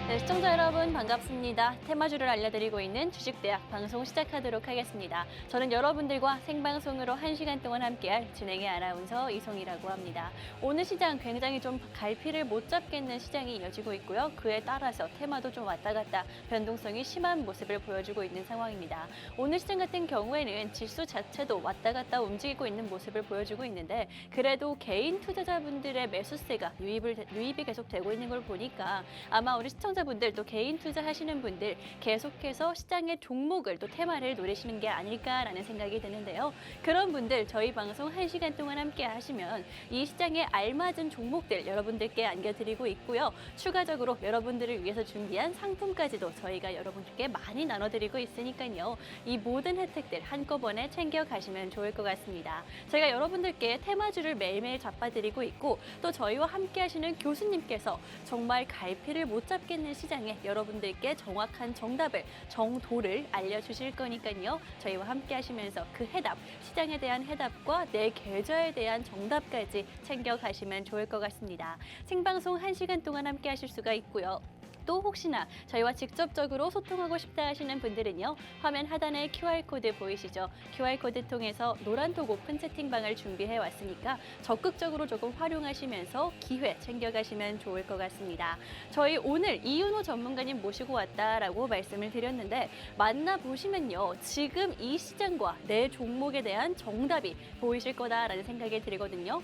네, 시청자 여러분 반갑습니다. 테마주를 알려드리고 있는 주식대학 방송 시작하도록 하겠습니다. 저는 여러분들과 생방송으로 1시간 동안 함께할 진행의 아나운서 이송이라고 합니다. 오늘 시장 굉장히 좀 갈피를 못 잡겠는 시장이 이어지고 있고요. 그에 따라서 테마도 좀 왔다 갔다 변동성이 심한 모습을 보여주고 있는 상황입니다. 오늘 시장 같은 경우에는 지수 자체도 왔다 갔다 움직이고 있는 모습을 보여주고 있는데 그래도 개인 투자자분들의 매수세가 유입이 계속되고 있는 걸 보니까 아마 우리 시청자분들 또 개인 투자하시는 분들 계속해서 시장의 종목을 또 테마를 노리시는 게 아닐까라는 생각이 드는데요. 그런 분들 저희 방송 1시간 동안 함께 하시면 이 시장에 알맞은 종목들 여러분들께 안겨드리고 있고요. 추가적으로 여러분들을 위해서 준비한 상품까지도 저희가 여러분들께 많이 나눠드리고 있으니까요. 이 모든 혜택들 한꺼번에 챙겨가시면 좋을 것 같습니다. 저희가 여러분들께 테마주를 매일매일 잡아드리고 있고 또 저희와 함께 하시는 교수님께서 정말 갈피를 못 잡겠는 시장에 여러분들께 정확한 정답을, 정도를 알려주실 거니까요. 저희와 함께 하시면서 그 해답, 시장에 대한 해답과 내 계좌에 대한 정답까지 챙겨가시면 좋을 것 같습니다. 생방송 1시간 동안 함께 하실 수가 있고요. 또 혹시나 저희와 직접적으로 소통하고 싶다 하시는 분들은요. 화면 하단에 QR코드 보이시죠? QR코드 통해서 노란톡 오픈 채팅방을 준비해 왔으니까 적극적으로 조금 활용하시면서 기회 챙겨가시면 좋을 것 같습니다. 저희 오늘 이윤호 전문가님 모시고 왔다라고 말씀을 드렸는데 만나보시면요. 지금 이 시장과 내 종목에 대한 정답이 보이실 거다라는 생각이 들거든요.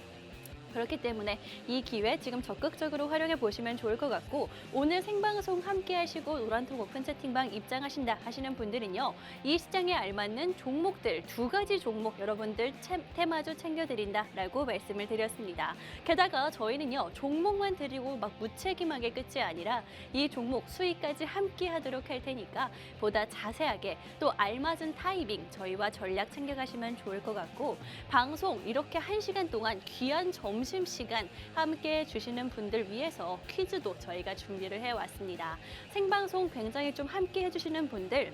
그렇기 때문에 이 기회 지금 적극적으로 활용해 보시면 좋을 것 같고 오늘 생방송 함께 하시고 노란톡 오픈 채팅방 입장하신다 하시는 분들은요. 이 시장에 알맞는 종목들 2가지 종목 여러분들 테마주 챙겨드린다라고 말씀을 드렸습니다. 게다가 저희는요. 종목만 드리고 막 무책임하게 끝이 아니라 이 종목 수익까지 함께 하도록 할 테니까 보다 자세하게 또 알맞은 타이밍 저희와 전략 챙겨가시면 좋을 것 같고 방송 이렇게 1시간 동안 귀한 점심시간 함께 해주시는 분들 위해서 퀴즈도 저희가 준비를 해왔습니다. 생방송 굉장히 좀 함께 해주시는 분들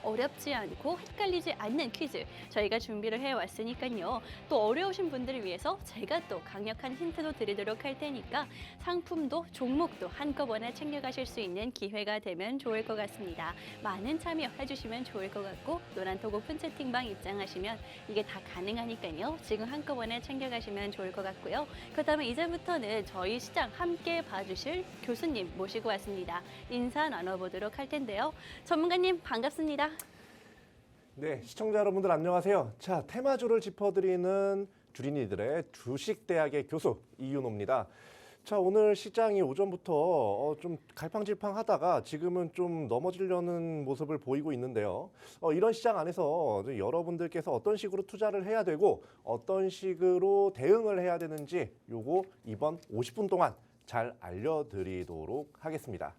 어렵지 않고 헷갈리지 않는 퀴즈 저희가 준비를 해왔으니까요. 또 어려우신 분들을 위해서 제가 또 강력한 힌트도 드리도록 할 테니까 상품도 종목도 한꺼번에 챙겨가실 수 있는 기회가 되면 좋을 것 같습니다. 많은 참여해주시면 좋을 것 같고 노란톡 오픈 채팅방 입장하시면 이게 다 가능하니까요. 지금 한꺼번에 챙겨가시면 좋을 것 같고요. 그렇다면 이제부터는 저희 시장 함께 봐주실 교수님 모시고 왔습니다. 인사 나눠보도록 할 텐데요. 전문가님 반갑습니다. 네, 시청자 여러분들 안녕하세요. 자, 테마주를 짚어드리는 주린이들의 주식대학의 교수 이윤호입니다. 자, 오늘 시장이 오전부터 좀 갈팡질팡하다가 지금은 좀 넘어지려는 모습을 보이고 있는데요. 이런 시장 안에서 여러분들께서 어떤 식으로 투자를 해야 되고 어떤 식으로 대응을 해야 되는지 요거 이번 50분 동안 잘 알려드리도록 하겠습니다.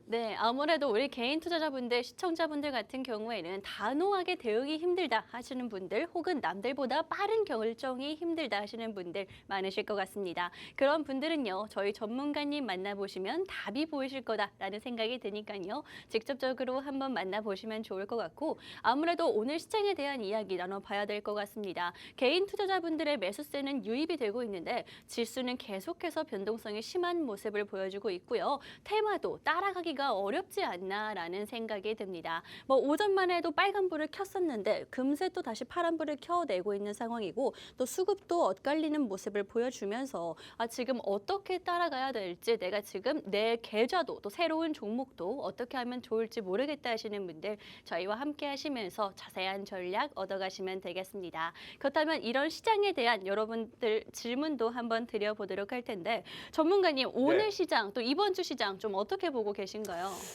네, 아무래도 우리 개인 투자자분들, 시청자분들 같은 경우에는 단호하게 대응이 힘들다 하시는 분들 혹은 남들보다 빠른 결정이 힘들다 하시는 분들 많으실 것 같습니다. 그런 분들은요, 저희 전문가님 만나보시면 답이 보이실 거다라는 생각이 드니까요. 직접적으로 한번 만나보시면 좋을 것 같고 아무래도 오늘 시장에 대한 이야기 나눠봐야 될 것 같습니다. 개인 투자자분들의 매수세는 유입이 되고 있는데 지수는 계속해서 변동성이 심한 모습을 보여주고 있고요. 테마도 따라가기가 어렵지 않나라는 생각이 듭니다. 뭐 오전만 해도 빨간불을 켰었는데 금세 또 다시 파란불을 켜내고 있는 상황이고 또 수급도 엇갈리는 모습을 보여주면서 지금 어떻게 따라가야 될지 내가 지금 내 계좌도 또 새로운 종목도 어떻게 하면 좋을지 모르겠다 하시는 분들 저희와 함께 하시면서 자세한 전략 얻어가시면 되겠습니다. 그렇다면 이런 시장에 대한 여러분들 질문도 한번 드려보도록 할 텐데 전문가님 오늘 시장 또 이번 주 시장 좀 어떻게 보고 계신가요?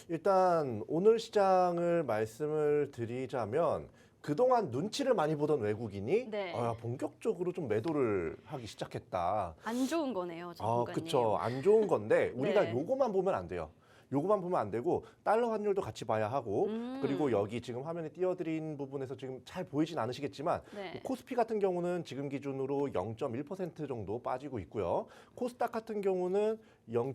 일단 오늘 시장을 말씀을 드리자면 그동안 눈치를 많이 보던 외국인이 본격적으로 좀 매도를 하기 시작했다. 안 좋은 거네요, 전문가님. 그렇죠. 안 좋은 건데 우리가 요거만 보면 안 돼요. 요거만 보면 안 되고 달러 환율도 같이 봐야 하고 그리고 여기 지금 화면에 띄워드린 부분에서 지금 잘 보이진 않으시겠지만 코스피 같은 경우는 지금 기준으로 0.1% 정도 빠지고 있고요. 코스닥 같은 경우는 0.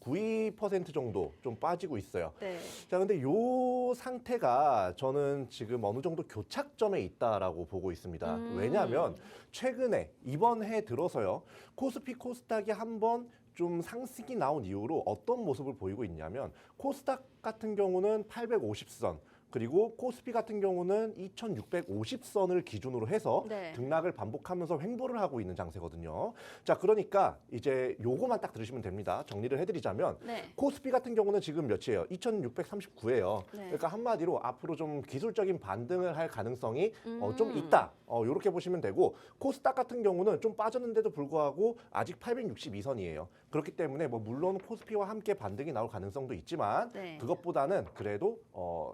0.92% 정도 좀 빠지고 있어요. 네. 자, 근데 요 상태가 저는 지금 어느 정도 교착점에 있다라고 보고 있습니다. 왜냐하면 최근에 이번 해 들어서요, 코스피 코스닥이 한번 좀 상승이 나온 이후로 어떤 모습을 보이고 있냐면 코스닥 같은 경우는 850선, 그리고 코스피 같은 경우는 2650선을 기준으로 해서 네. 등락을 반복하면서 횡보를 하고 있는 장세거든요. 자, 그러니까 이제 요거만 딱 들으시면 됩니다. 정리를 해드리자면 네. 코스피 같은 경우는 지금 몇이에요? 2639예요. 네. 그러니까 한마디로 앞으로 좀 기술적인 반등을 할 가능성이 음. 좀 있다. 이렇게 보시면 되고, 코스닥 같은 경우는 좀 빠졌는데도 불구하고 아직 862선이에요. 그렇기 때문에 뭐 물론 코스피와 함께 반등이 나올 가능성도 있지만 네. 그것보다는 그래도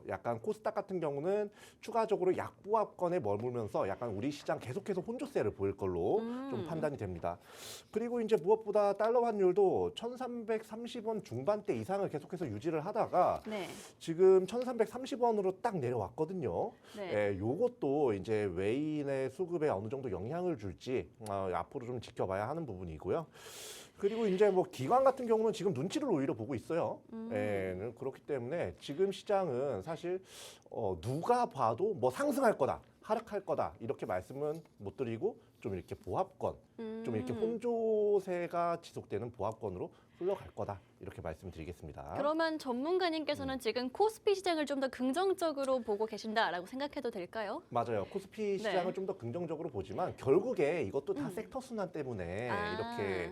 약간 코스닥 같은 경우는 추가적으로 약보합권에 머물면서 약간 우리 시장 계속해서 혼조세를 보일 걸로 좀 판단이 됩니다. 그리고 이제 무엇보다 달러 환율도 1330원 중반대 이상을 계속해서 유지를 하다가 네. 지금 1330원으로 딱 내려왔거든요. 네. 예, 요것도 이제 외인의 수급에 어느 정도 영향을 줄지 앞으로 좀 지켜봐야 하는 부분이고요. 그리고 이제 뭐 기관 같은 경우는 지금 눈치를 오히려 보고 있어요. 예, 그렇기 때문에 지금 시장은 사실 누가 봐도 뭐 상승할 거다, 하락할 거다 이렇게 말씀은 못 드리고 좀 이렇게 보합권, 좀 이렇게 혼조세가 지속되는 보합권으로 흘러갈 거다 이렇게 말씀드리겠습니다. 그러면 전문가님께서는 지금 코스피 시장을 좀 더 긍정적으로 보고 계신다라고 생각해도 될까요? 맞아요. 코스피 시장을 네. 좀 더 긍정적으로 보지만 결국에 이것도 다 섹터 순환 때문에 아. 이렇게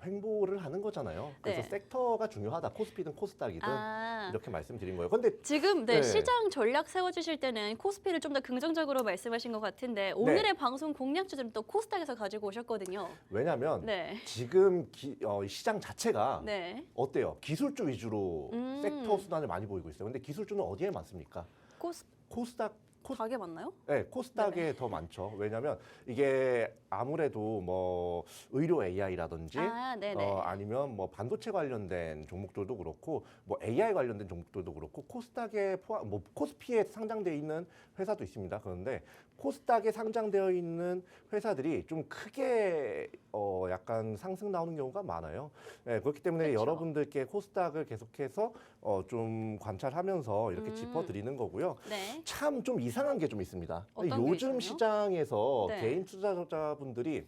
횡보를 하는 거잖아요. 그래서 네. 섹터가 중요하다. 코스피든 코스닥이든 아. 이렇게 말씀드린 거예요. 근데 지금 네, 네. 시장 전략 세워주실 때는 코스피를 좀 더 긍정적으로 말씀하신 것 같은데 오늘의 방송 공략주들은 또 코스닥에서 가지고 오셨거든요. 왜냐하면 네. 지금 시장 자체가 네. 어때요? 기술주 위주로 음. 섹터 순환을 많이 보이고 있어요. 근데 기술주는 어디에 많습니까? 코스닥 가게 맞나요? 네, 코스닥에 더 많죠. 왜냐하면 이게 아무래도 뭐 의료 AI라든지 아, 네네. 아니면 뭐 반도체 관련된 종목들도 그렇고 뭐 AI 관련된 종목들도 그렇고 코스닥에 뭐 코스피에 상장되어 있는 회사도 있습니다. 그런데 코스닥에 상장되어 있는 회사들이 좀 크게 약간 상승 나오는 경우가 많아요. 네, 그렇기 때문에 그쵸. 여러분들께 코스닥을 계속해서 좀 관찰하면서 이렇게 짚어드리는 거고요. 네. 참 좀 이상한 게 좀 있습니다. 어떤 게 요즘 있어요? 시장에서 네. 개인 투자자분들이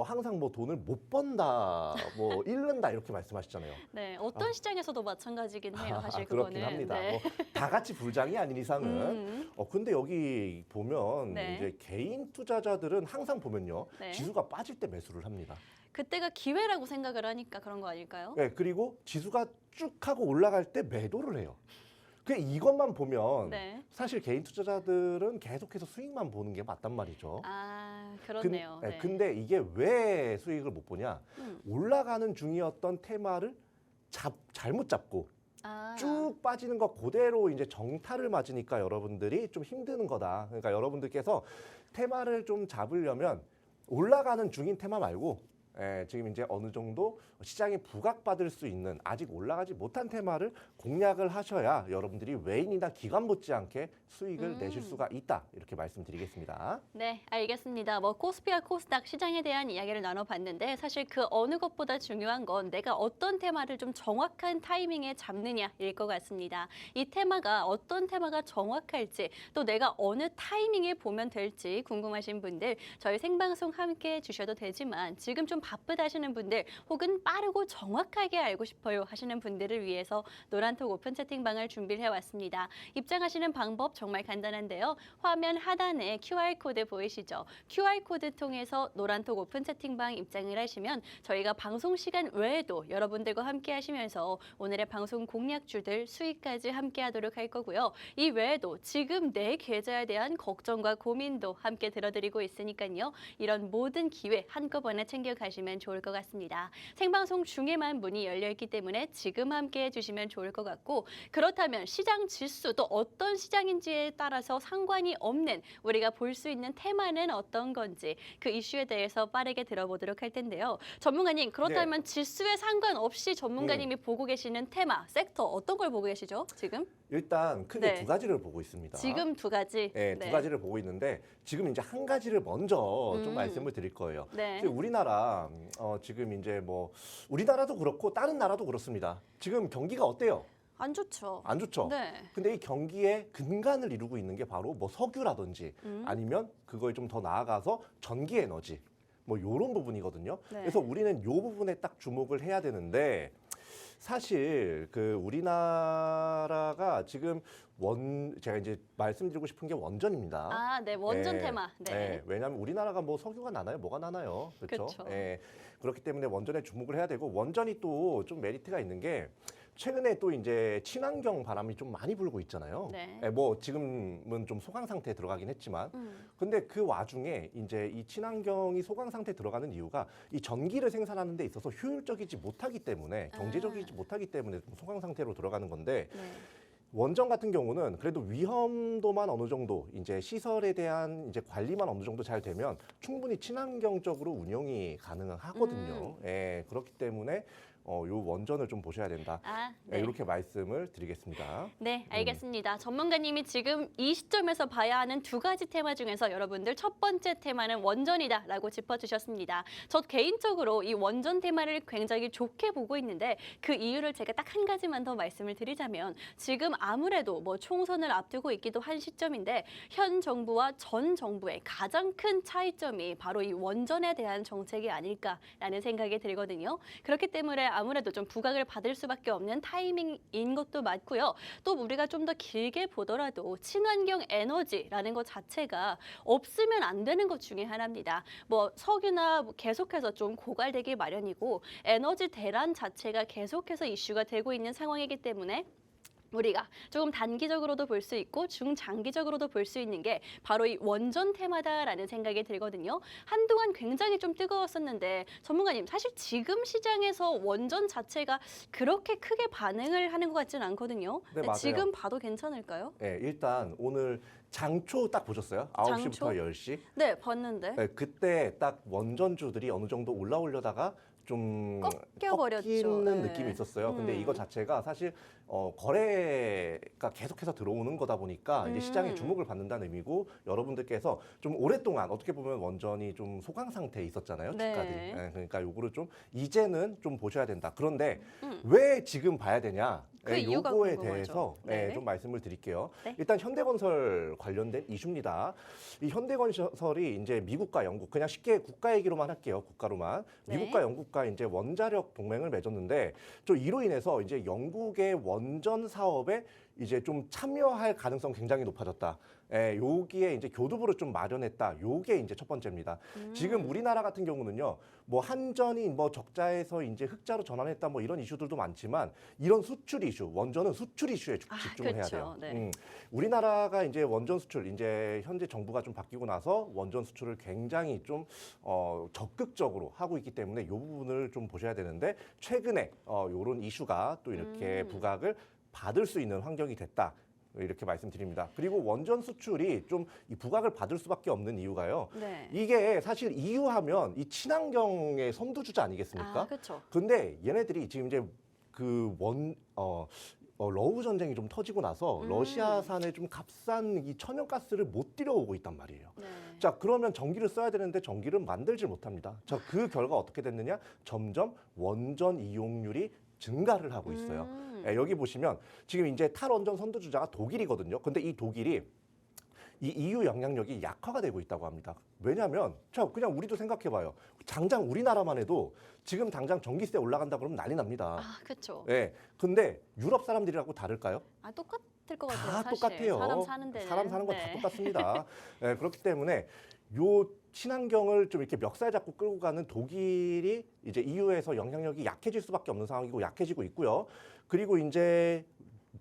항상 뭐 돈을 못 번다, 뭐 잃는다 이렇게 말씀하시잖아요. 네. 어떤 시장에서도 마찬가지긴 해요. 사실 그거는. 그렇긴 합니다. 네. 뭐 다 같이 불장이 아닌 이상은. 근데 여기 보면 네. 이제 개인 투자자들은 항상 보면요, 네. 지수가 빠질 때 매수를 합니다. 그때가 기회라고 생각을 하니까 그런 거 아닐까요? 네, 그리고 지수가 쭉 하고 올라갈 때 매도를 해요. 그 이것만 보면 네. 사실 개인 투자자들은 계속해서 수익만 보는 게 맞단 말이죠. 아, 그렇네요. 네. 근데 이게 왜 수익을 못 보냐? 음. 올라가는 중이었던 테마를 잘못 잡고 아. 쭉 빠지는 거 그대로 이제 정타를 맞으니까 여러분들이 좀 힘드는 거다. 그러니까 여러분들께서 테마를 좀 잡으려면 올라가는 중인 테마 말고 지금 이제 어느 정도 시장에 부각받을 수 있는 아직 올라가지 못한 테마를 공략을 하셔야 여러분들이 외인이나 기관 못지않게 수익을 내실 수가 있다. 이렇게 말씀드리겠습니다. 네, 알겠습니다. 뭐 코스피와 코스닥 시장에 대한 이야기를 나눠봤는데 사실 그 어느 것보다 중요한 건 내가 어떤 테마를 좀 정확한 타이밍에 잡느냐일 것 같습니다. 이 테마가 어떤 테마가 정확할지 또 내가 어느 타이밍에 보면 될지 궁금하신 분들 저희 생방송 함께 해주셔도 되지만 지금 좀 바쁘다 하시는 분들 혹은 빠르고 정확하게 알고 싶어요 하시는 분들을 위해서 노란톡 오픈 채팅방을 준비를 해왔습니다. 입장하시는 방법 정말 간단한데요. 화면 하단에 QR코드 보이시죠? QR코드 통해서 노란톡 오픈 채팅방 입장을 하시면 저희가 방송 시간 외에도 여러분들과 함께 하시면서 오늘의 방송 공략주들 수익까지 함께 하도록 할 거고요. 이 외에도 지금 내 계좌에 대한 걱정과 고민도 함께 들어드리고 있으니까요. 이런 모든 기회 한꺼번에 챙겨가시면 좋을 것 같습니다. 생방송 중에만 문이 열려있기 때문에 지금 함께 해주시면 좋을 것 같고 그렇다면 시장 지수 또 어떤 시장인지에 따라서 상관이 없는 우리가 볼 수 있는 테마는 어떤 건지 그 이슈에 대해서 빠르게 들어보도록 할 텐데요. 전문가님 그렇다면 지수에 상관없이 전문가님이 보고 계시는 테마, 섹터 어떤 걸 보고 계시죠 지금? 일단 크게 네. 두 가지를 보고 있습니다. 지금 두 가지. 네, 두 가지를 보고 있는데 지금 이제 한 가지를 먼저 좀 말씀을 드릴 거예요. 네. 우리나라 보니까 지금 이제 뭐 우리나라도 그렇고 다른 나라도 그렇습니다. 지금 경기가 어때요? 안 좋죠. 안 좋죠. 네. 근데 이 경기의 근간을 이루고 있는 게 바로 뭐 석유라든지 아니면 그거에 좀 더 나아가서 전기 에너지 뭐 요런 부분이거든요. 네. 그래서 우리는 요 부분에 딱 주목을 해야 되는데 사실 그 우리나라가 지금 제가 이제 말씀드리고 싶은 게 원전입니다. 아, 네. 원전 예, 테마. 네. 예, 왜냐하면 우리나라가 뭐 석유가 나나요? 뭐가 나나요? 그렇죠? 그쵸. 예, 그렇기 때문에 원전에 주목을 해야 되고 원전이 또 좀 메리트가 있는 게 최근에 또 이제 친환경 바람이 좀 많이 불고 있잖아요. 네. 예, 뭐 지금은 좀 소강 상태에 들어가긴 했지만 근데 그 와중에 이제 이 친환경이 소강 상태에 들어가는 이유가 이 전기를 생산하는 데 있어서 효율적이지 못하기 때문에 경제적이지 못하기 때문에 좀 소강 상태로 들어가는 건데 네. 원전 같은 경우는 그래도 위험도만 어느 정도 이제 시설에 대한 이제 관리만 어느 정도 잘 되면 충분히 친환경적으로 운영이 가능하거든요. 예, 그렇기 때문에 요 원전을 좀 보셔야 된다. 아, 예, 네. 이렇게 말씀을 드리겠습니다. 네, 알겠습니다. 전문가님이 지금 이 시점에서 봐야 하는 두 가지 테마 중에서 여러분들 첫 번째 테마는 원전이다라고 짚어주셨습니다. 저 개인적으로 이 원전 테마를 굉장히 좋게 보고 있는데 그 이유를 제가 딱 한 가지만 더 말씀을 드리자면 지금 아무래도 뭐 총선을 앞두고 있기도 한 시점인데 현 정부와 전 정부의 가장 큰 차이점이 바로 이 원전에 대한 정책이 아닐까라는 생각이 들거든요. 그렇기 때문에 아무래도 좀 부각을 받을 수밖에 없는 타이밍인 것도 맞고요. 또 우리가 좀 더 길게 보더라도 친환경 에너지라는 것 자체가 없으면 안 되는 것 중에 하나입니다. 뭐 석유나 뭐 계속해서 좀 고갈되기 마련이고 에너지 대란 자체가 계속해서 이슈가 되고 있는 상황이기 때문에 우리가 조금 단기적으로도 볼 수 있고 중장기적으로도 볼 수 있는 게 바로 이 원전 테마다라는 생각이 들거든요. 한동안 굉장히 좀 뜨거웠었는데 전문가님 사실 지금 시장에서 원전 자체가 그렇게 크게 반응을 하는 것 같지는 않거든요. 네, 맞아요. 지금 봐도 괜찮을까요? 예, 일단 오늘 장초 딱 보셨어요? 9시부터 장초? 10시. 네, 봤는데. 예, 그때 딱 원전주들이 어느 정도 올라오려다가 좀 꺾여버렸죠. 꺾이는 네. 느낌이 있었어요. 근데 이거 자체가 사실 거래가 계속해서 들어오는 거다 보니까 이제 시장에 주목을 받는다는 의미고 여러분들께서 좀 오랫동안 어떻게 보면 원전이 좀 소강 상태에 있었잖아요. 네. 주가들이. 예, 그러니까 요거를 좀 이제는 좀 보셔야 된다. 그런데 왜 지금 봐야 되냐? 그 예, 이유가 요거에 궁금하죠. 대해서 네. 좀 말씀을 드릴게요. 네. 일단 현대건설 관련된 이슈입니다. 이 현대건설이 이제 미국과 영국, 그냥 쉽게 국가 얘기로만 할게요. 국가로만. 네. 미국과 영국과 이제 원자력 동맹을 맺었는데 저 이로 인해서 이제 영국의 원전 사업에 이제 좀 참여할 가능성 굉장히 높아졌다. 예, 여기에 이제 교두부를 좀 마련했다. 요게 이제 첫 번째입니다. 지금 우리나라 같은 경우는요, 뭐 한전이 뭐 적자에서 이제 흑자로 전환했다 뭐 이런 이슈들도 많지만 이런 수출 이슈, 원전은 수출 이슈에 집중을 해야 그렇죠. 돼요. 네. 우리나라가 이제 원전 수출, 이제 현재 정부가 좀 바뀌고 나서 원전 수출을 굉장히 좀 적극적으로 하고 있기 때문에 이 부분을 좀 보셔야 되는데 최근에 이런 이슈가 또 이렇게 부각을 받을 수 있는 환경이 됐다. 이렇게 말씀드립니다. 그리고 원전 수출이 좀 이 부각을 받을 수밖에 없는 이유가요. 네. 이게 사실 EU 하면 이 친환경의 선두주자 아니겠습니까? 아, 그렇죠. 근데 얘네들이 지금 이제 러우 전쟁이 좀 터지고 나서 러시아산의 좀 값싼 이 천연가스를 못 들여오고 있단 말이에요. 네. 자, 그러면 전기를 써야 되는데 전기를 만들질 못합니다. 자, 그 결과 어떻게 됐느냐? 점점 원전 이용률이 증가를 하고 있어요. 예, 여기 보시면 지금 이제 탈원전 선두주자가 독일이거든요. 근데 이 독일이 이 EU 영향력이 약화가 되고 있다고 합니다. 왜냐하면 자 그냥 우리도 생각해봐요. 당장 우리나라만 해도 지금 당장 전기세 올라간다 그러면 난리 납니다. 아, 그렇죠. 예. 근데 유럽 사람들이라고 다를까요? 아, 똑같을 것 같아요. 다 사실. 똑같아요. 사람 사는 데는. 사람 사는 거 다 네. 똑같습니다. 예, 그렇기 때문에 요 친환경을 좀 이렇게 멱살 잡고 끌고 가는 독일이 이제 EU에서 영향력이 약해질 수밖에 없는 상황이고 약해지고 있고요. 그리고 이제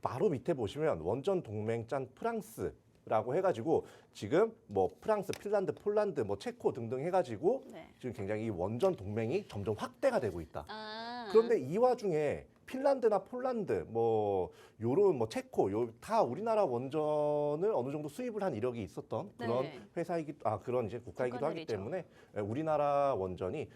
바로 밑에 보시면 원전 동맹 짠 프랑스라고 해가지고 지금 뭐 프랑스, 핀란드, 폴란드, 뭐 체코 등등 해가지고 네. 지금 굉장히 이 원전 동맹이 점점 확대가 되고 있다. 아. 그런데 이 와중에 핀란드나 폴란드, 뭐 요런 뭐 체코, 요 다 우리나라 원전을 어느 정도 수입을 한 이력이 있었던 그런 네. 회사이기, 그런 이제 국가이기도 하기 국가들이죠. 때문에 우리나라 원전이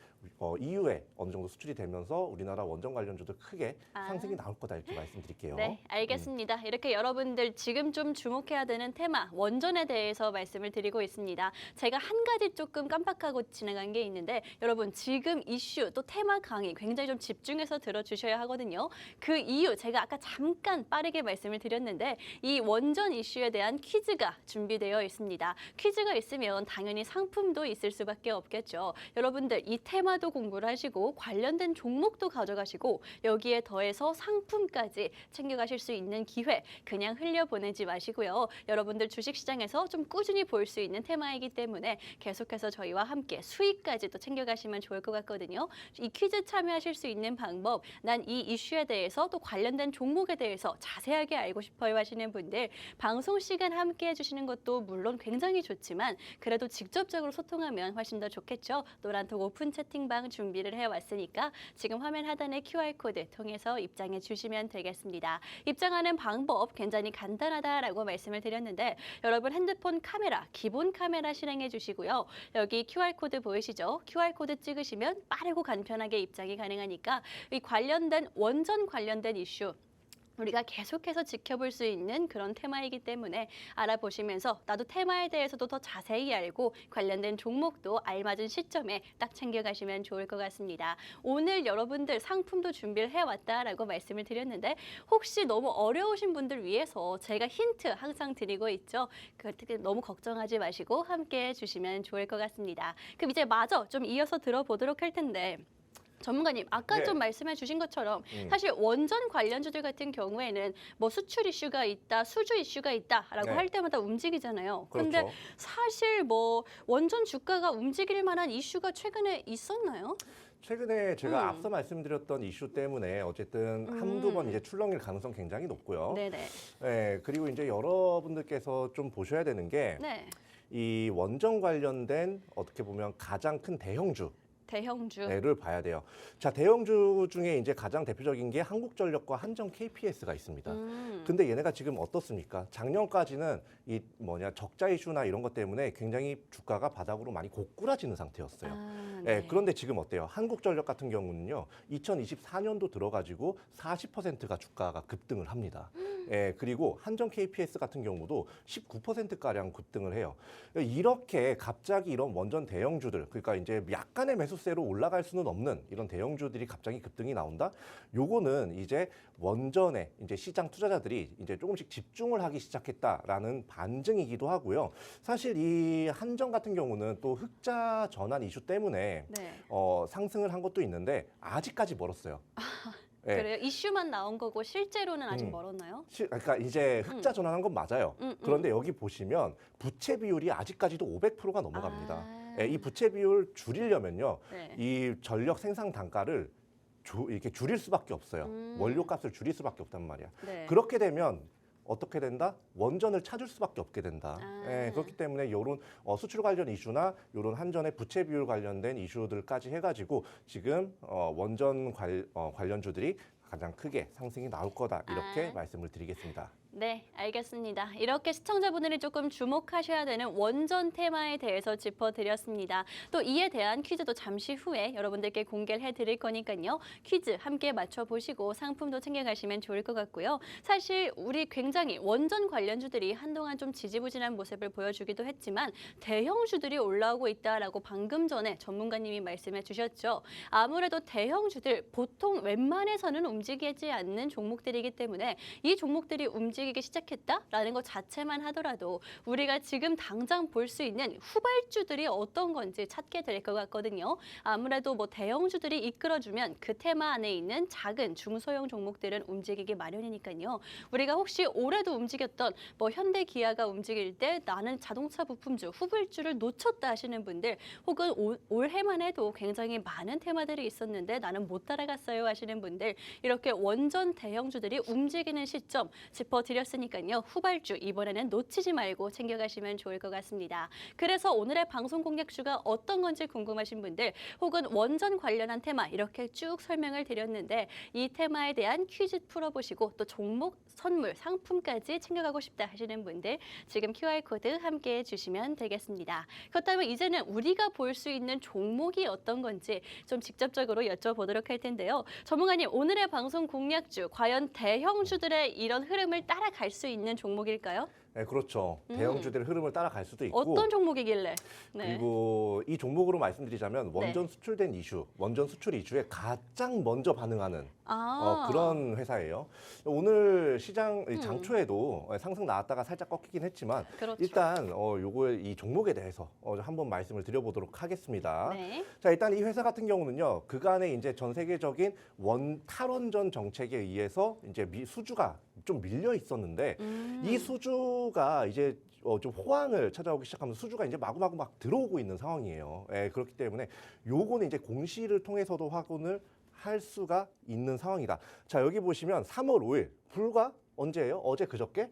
이후에 어느 정도 수출이 되면서 우리나라 원전 관련주도 크게 아. 상승이 나올 거다 이렇게 말씀드릴게요. 네, 알겠습니다. 이렇게 여러분들 지금 좀 주목해야 되는 테마, 원전에 대해서 말씀을 드리고 있습니다. 제가 한 가지 조금 깜빡하고 지나간 게 있는데 여러분 지금 이슈 또 테마 강의 굉장히 좀 집중해서 들어주셔야 하거든요. 그 이유 제가 아까 잠깐 빠르게 말씀을 드렸는데 이 원전 이슈에 대한 퀴즈가 준비되어 있습니다. 퀴즈가 있으면 당연히 상품도 있을 수밖에 없겠죠. 여러분들 이 테마도 공부를 하시고 관련된 종목도 가져가시고 여기에 더해서 상품까지 챙겨가실 수 있는 기회 그냥 흘려보내지 마시고요. 여러분들 주식시장에서 좀 꾸준히 볼 수 있는 테마이기 때문에 계속해서 저희와 함께 수익까지 또 챙겨가시면 좋을 것 같거든요. 이 퀴즈 참여하실 수 있는 방법, 난 이 이슈에 대해서 또 관련된 종목에 대해서 자세하게 알고 싶어요 하시는 분들 방송 시간 함께 해주시는 것도 물론 굉장히 좋지만 그래도 직접적으로 소통하면 훨씬 더 좋겠죠. 노란톡 오픈 채팅방 준비를 해왔으니까 지금 화면 하단의 QR코드 통해서 입장해 주시면 되겠습니다. 입장하는 방법 굉장히 간단하다라고 말씀을 드렸는데 여러분 핸드폰 카메라, 기본 카메라 실행해 주시고요. 여기 QR코드 보이시죠? QR코드 찍으시면 빠르고 간편하게 입장이 가능하니까 이 관련된 원전 관련된 이슈 우리가 계속해서 지켜볼 수 있는 그런 테마이기 때문에 알아보시면서 나도 테마에 대해서도 더 자세히 알고 관련된 종목도 알맞은 시점에 딱 챙겨가시면 좋을 것 같습니다. 오늘 여러분들 상품도 준비를 해왔다라고 말씀을 드렸는데 혹시 너무 어려우신 분들 위해서 제가 힌트 항상 드리고 있죠. 특히 너무 걱정하지 마시고 함께 해주시면 좋을 것 같습니다. 그럼 이제 마저 좀 이어서 들어보도록 할 텐데 전문가님, 아까 네. 좀 말씀해 주신 것처럼 사실 원전 관련주들 같은 경우에는 뭐 수출 이슈가 있다, 수주 이슈가 있다라고 네. 할 때마다 움직이잖아요. 그런데 그렇죠. 사실 뭐 원전 주가가 움직일 만한 이슈가 최근에 있었나요? 최근에 제가 앞서 말씀드렸던 이슈 때문에 어쨌든 한두 번 이제 출렁일 가능성 굉장히 높고요. 네네. 네, 그리고 이제 여러분들께서 좀 보셔야 되는 게 이 네. 원전 관련된 어떻게 보면 가장 큰 대형주 대형주. 를 봐야 돼요. 자, 대형주 중에 이제 가장 대표적인 게 한국전력과 한전 KPS가 있습니다. 근데 얘네가 지금 어떻습니까? 작년까지는 이 적자 이슈나 이런 것 때문에 굉장히 주가가 바닥으로 많이 고꾸라지는 상태였어요. 네. 그런데 지금 어때요? 한국전력 같은 경우는요, 2024년도 들어가지고 40%가 주가가 급등을 합니다. 그리고 한전 KPS 같은 경우도 19%가량 급등을 해요. 이렇게 갑자기 이런 원전 대형주들, 그러니까 이제 약간의 매수세로 올라갈 수는 없는 이런 대형주들이 갑자기 급등이 나온다? 요거는 이제 원전에 이제 시장 투자자들이 이제 조금씩 집중을 하기 시작했다라는 반증이기도 하고요. 사실 이 한전 같은 경우는 또 흑자 전환 이슈 때문에 네. 상승을 한 것도 있는데 아직까지 멀었어요. 예. 그래요? 이슈만 나온 거고 실제로는 아직 멀었나요? 그러니까 이제 흑자 전환한 건 맞아요. 그런데 여기 보시면 부채 비율이 아직까지도 500%가 넘어갑니다. 이 부채 비율 줄이려면요, 네. 이 전력 생산 단가를 이렇게 줄일 수밖에 없어요. 원료값을 줄일 수밖에 없단 말이야. 네. 그렇게 되면 어떻게 된다? 원전을 찾을 수밖에 없게 된다. 그렇기 때문에 이런 수출 관련 이슈나 이런 한전의 부채 비율 관련된 이슈들까지 해가지고 지금 원전 관련주들이 가장 크게 상승이 나올 거다 이렇게 말씀을 드리겠습니다. 네, 알겠습니다. 이렇게 시청자분들이 조금 주목하셔야 되는 원전 테마에 대해서 짚어드렸습니다. 또 이에 대한 퀴즈도 잠시 후에 여러분들께 공개를 해드릴 거니까요. 퀴즈 함께 맞춰보시고 상품도 챙겨가시면 좋을 것 같고요. 사실 우리 굉장히 원전 관련주들이 한동안 좀 지지부진한 모습을 보여주기도 했지만 대형주들이 올라오고 있다라고 방금 전에 전문가님이 말씀해 주셨죠. 아무래도 대형주들 보통 웬만해서는 움직이지 않는 종목들이기 때문에 이 종목들이 움직이기 시작했다라는 것 자체만 하더라도 우리가 지금 당장 볼 수 있는 후발주들이 어떤 건지 찾게 될 것 같거든요. 아무래도 뭐 대형주들이 이끌어주면 그 테마 안에 있는 작은 중소형 종목들은 움직이기 마련이니까요. 우리가 혹시 올해도 움직였던 뭐 현대 기아가 움직일 때 나는 자동차 부품주 후발주를 놓쳤다 하시는 분들 혹은 올해만 해도 굉장히 많은 테마들이 있었는데 나는 못 따라갔어요 하시는 분들 이렇게 이렇게 원전 대형주들이 움직이는 시점 짚어드렸으니까요. 후발주 이번에는 놓치지 말고 챙겨가시면 좋을 것 같습니다. 그래서 오늘의 방송 공략주가 어떤 건지 궁금하신 분들 혹은 원전 관련한 테마 이렇게 쭉 설명을 드렸는데 이 테마에 대한 퀴즈 풀어보시고 또 종목, 선물, 상품까지 챙겨가고 싶다 하시는 분들 지금 QR코드 함께해 주시면 되겠습니다. 그렇다면 이제는 우리가 볼 수 있는 종목이 어떤 건지 좀 직접적으로 여쭤보도록 할 텐데요. 전문가님, 오늘의 방송 공략주 과연 대형주들의 이런 흐름을 따라갈 수 있는 종목일까요? 네, 그렇죠. 대형주들의 흐름을 따라갈 수도 있고 어떤 종목이길래? 네. 그리고 이 종목으로 말씀드리자면 원전 수출된 이슈, 원전 수출 이슈에 가장 먼저 반응하는 그런 회사예요. 오늘 시장 장초에도 상승 나왔다가 살짝 꺾이긴 했지만 그렇죠. 일단 이 종목에 대해서 한번 말씀을 드려보도록 하겠습니다. 네. 자, 일단 이 회사 같은 경우는요, 그간에 이제 전 세계적인 탈원전 정책에 의해서 이제 수주가 좀 밀려 있었는데 이 수주가 이제 좀 호황을 찾아오기 시작하면서 수주가 이제 마구마구 막 들어오고 있는 상황이에요. 예, 그렇기 때문에 요거는 이제 공시를 통해서도 확인을 할 수가 있는 상황이다. 자, 여기 보시면 3월 5일 불과 언제예요? 어제 그저께?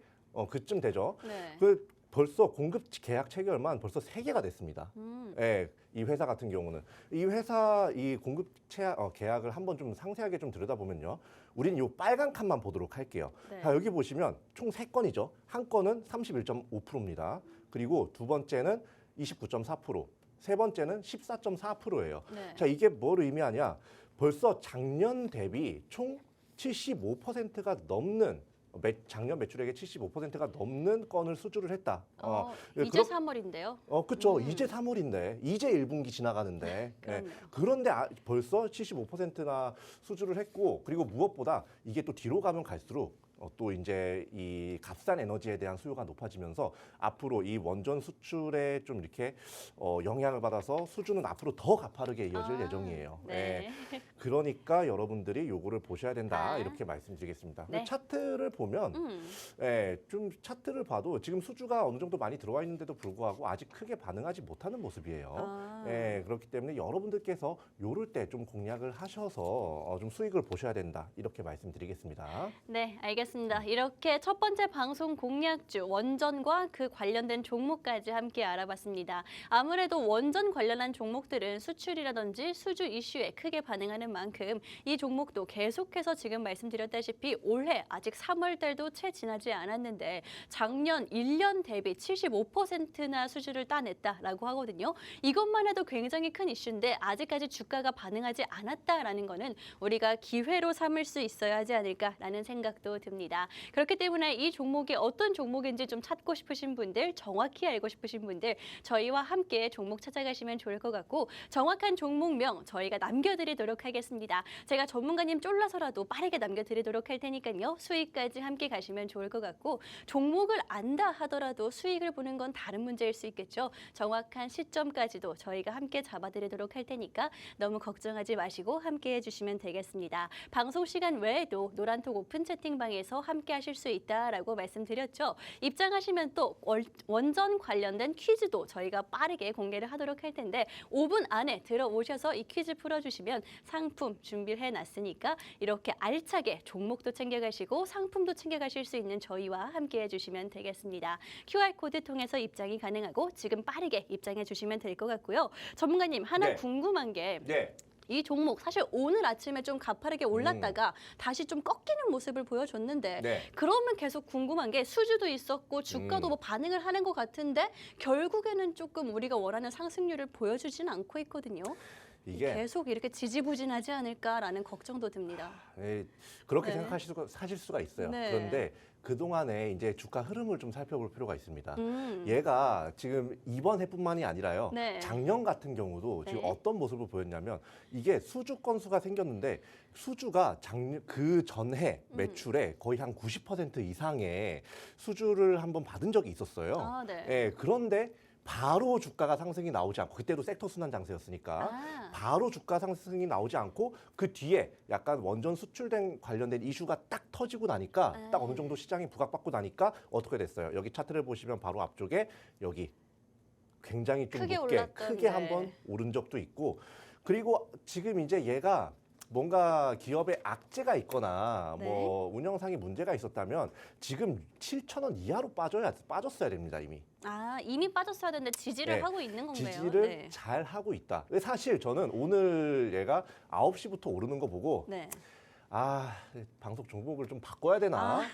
그쯤 되죠. 네. 벌써 공급 계약 체결만 벌써 3개가 됐습니다. 예, 이 회사 같은 경우는 이 회사 이 공급 계약을 한번 좀 상세하게 좀 들여다보면요. 우린 요 빨간 칸만 보도록 할게요. 네. 자, 여기 보시면 총 3건이죠. 한 건은 31.5%입니다. 그리고 두 번째는 29.4%, 세 번째는 14.4%예요. 네. 자, 이게 뭘 의미하냐? 벌써 작년 대비 총 75%가 넘는 작년 매출액의 75%가 넘는 건을 수주를 했다. 이제 3월인데요. 그렇죠. 이제 3월인데 이제 1분기 지나가는데 그런데 벌써 75%나 수주를 했고 그리고 무엇보다 이게 또 뒤로 가면 갈수록 또 이제 이 값싼 에너지에 대한 수요가 높아지면서 앞으로 이 원전 수출에 좀 이렇게 영향을 받아서 수주는 앞으로 더 가파르게 이어질 예정이에요. 네. 그러니까 여러분들이 요거를 보셔야 된다 이렇게 말씀드리겠습니다. 네. 차트를 보면 좀 차트를 봐도 지금 수주가 어느 정도 많이 들어와 있는데도 불구하고 아직 크게 반응하지 못하는 모습이에요. 그렇기 때문에 여러분들께서 요럴 때 좀 공략을 하셔서 좀 수익을 보셔야 된다 이렇게 말씀드리겠습니다. 네, 알겠습니다. 이렇게 첫 번째 방송 공략주 원전과 그 관련된 종목까지 함께 알아봤습니다. 아무래도 원전 관련한 종목들은 수출이라든지 수주 이슈에 크게 반응하는 만큼 이 종목도 계속해서 지금 말씀드렸다시피 올해 아직 3월 달도 채 지나지 않았는데 작년 1년 대비 75%나 수주를 따냈다라고 하거든요. 이것만 해도 굉장히 큰 이슈인데 아직까지 주가가 반응하지 않았다라는 거는 우리가 기회로 삼을 수 있어야 하지 않을까라는 생각도 듭니다. 그렇기 때문에 이 종목이 어떤 종목인지 좀 찾고 싶으신 분들, 정확히 알고 싶으신 분들 저희와 함께 종목 찾아가시면 좋을 것 같고 정확한 종목명 저희가 남겨드리도록 하겠습니다. 제가 전문가님 쫄라서라도 빠르게 남겨드리도록 할 테니까요. 수익까지 함께 가시면 좋을 것 같고 종목을 안다 하더라도 수익을 보는 건 다른 문제일 수 있겠죠. 정확한 시점까지도 저희가 함께 잡아드리도록 할 테니까 너무 걱정하지 마시고 함께 해주시면 되겠습니다. 방송 시간 외에도 노란톡 오픈 채팅방에서 함께 하실 수 있다라고 말씀드렸죠. 입장하시면 또 원전 관련된 퀴즈도 저희가 빠르게 공개를 하도록 할 텐데 5분 안에 들어오셔서 이 퀴즈 풀어주시면 상품 준비를 해놨으니까 이렇게 알차게 종목도 챙겨가시고 상품도 챙겨가실 수 있는 저희와 함께 해주시면 되겠습니다. QR코드 통해서 입장이 가능하고 지금 빠르게 입장해 주시면 될 것 같고요. 전문가님 하나 궁금한 게 이 종목 사실 오늘 아침에 좀 가파르게 올랐다가 다시 좀 꺾이는 모습을 보여줬는데 그러면 계속 궁금한 게 수주도 있었고 주가도 뭐 반응을 하는 것 같은데 결국에는 조금 우리가 원하는 상승률을 보여주진 않고 있거든요. 이게 계속 이렇게 지지부진하지 않을까라는 걱정도 듭니다. 그렇게 생각하실 수가 있어요. 그런데 그동안에 이제 주가 흐름을 좀 살펴볼 필요가 있습니다. 얘가 지금 이번 해뿐만이 아니라요. 작년 같은 경우도 지금 어떤 모습을 보였냐면 이게 수주 건수가 생겼는데 수주가 그 전해 매출의 거의 한 90% 이상의 수주를 한번 받은 적이 있었어요. 그런데 바로 주가가 상승이 나오지 않고 그때도 섹터 순환 장세였으니까 바로 주가 상승이 나오지 않고 그 뒤에 약간 원전 수출된 관련된 이슈가 딱 터지고 나니까 딱 어느 정도 시장이 부각받고 나니까 어떻게 됐어요? 여기 차트를 보시면 바로 앞쪽에 여기 굉장히 좀 높게 크게 한번 오른 적도 있고 그리고 지금 이제 얘가 뭔가 기업에 악재가 있거나 네. 뭐 운영상의 문제가 있었다면 지금 7,000원 이하로 빠졌어야 됩니다, 이미. 아, 이미 빠졌어야 되는데 지지를 네. 하고 있는 건가요? 지지를 네. 잘 하고 있다. 근데 사실 저는 오늘 얘가 9시부터 오르는 거 보고 네. 아, 방송 종목을 좀 바꿔야 되나? 아.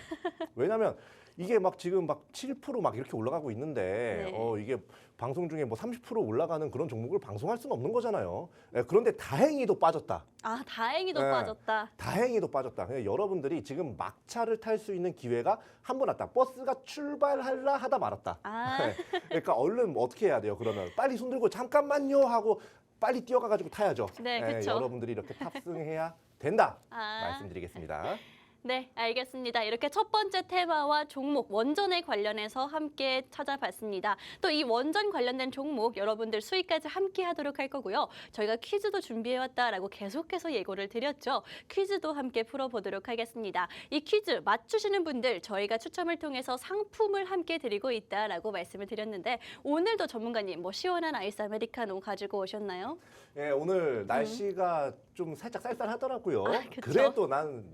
왜냐면 이게 막 지금 막 7%막 이렇게 올라가고 있는데 네. 이게 방송 중에 뭐 30% 올라가는 그런 종목을 방송할 수는 없는 거잖아요. 그런데 다행히도 빠졌다. 아, 다행히도 네. 빠졌다. 다행히도 빠졌다. 그냥 여러분들이 지금 막차를 탈 수 있는 기회가 한 번 왔다. 버스가 출발하려 하다 말았다. 아. 그러니까 얼른 뭐 어떻게 해야 돼요? 그러면 빨리 손 들고 잠깐만요 하고 빨리 뛰어가가지고 타야죠. 네, 그쵸. 여러분들이 이렇게 탑승해야 된다. 아. 말씀드리겠습니다. 네, 알겠습니다. 이렇게 첫 번째 테마와 종목 원전에 관련해서 함께 찾아봤습니다. 또 이 원전 관련된 종목 여러분들 수익까지 함께 하도록 할 거고요. 저희가 퀴즈도 준비해왔다라고 계속해서 예고를 드렸죠. 퀴즈도 함께 풀어보도록 하겠습니다. 이 퀴즈 맞추시는 분들 저희가 추첨을 통해서 상품을 함께 드리고 있다라고 말씀을 드렸는데 오늘도 전문가님 뭐 시원한 아이스 아메리카노 가지고 오셨나요? 예, 오늘 날씨가 좀 살짝 쌀쌀하더라고요. 아, 그쵸. 그래도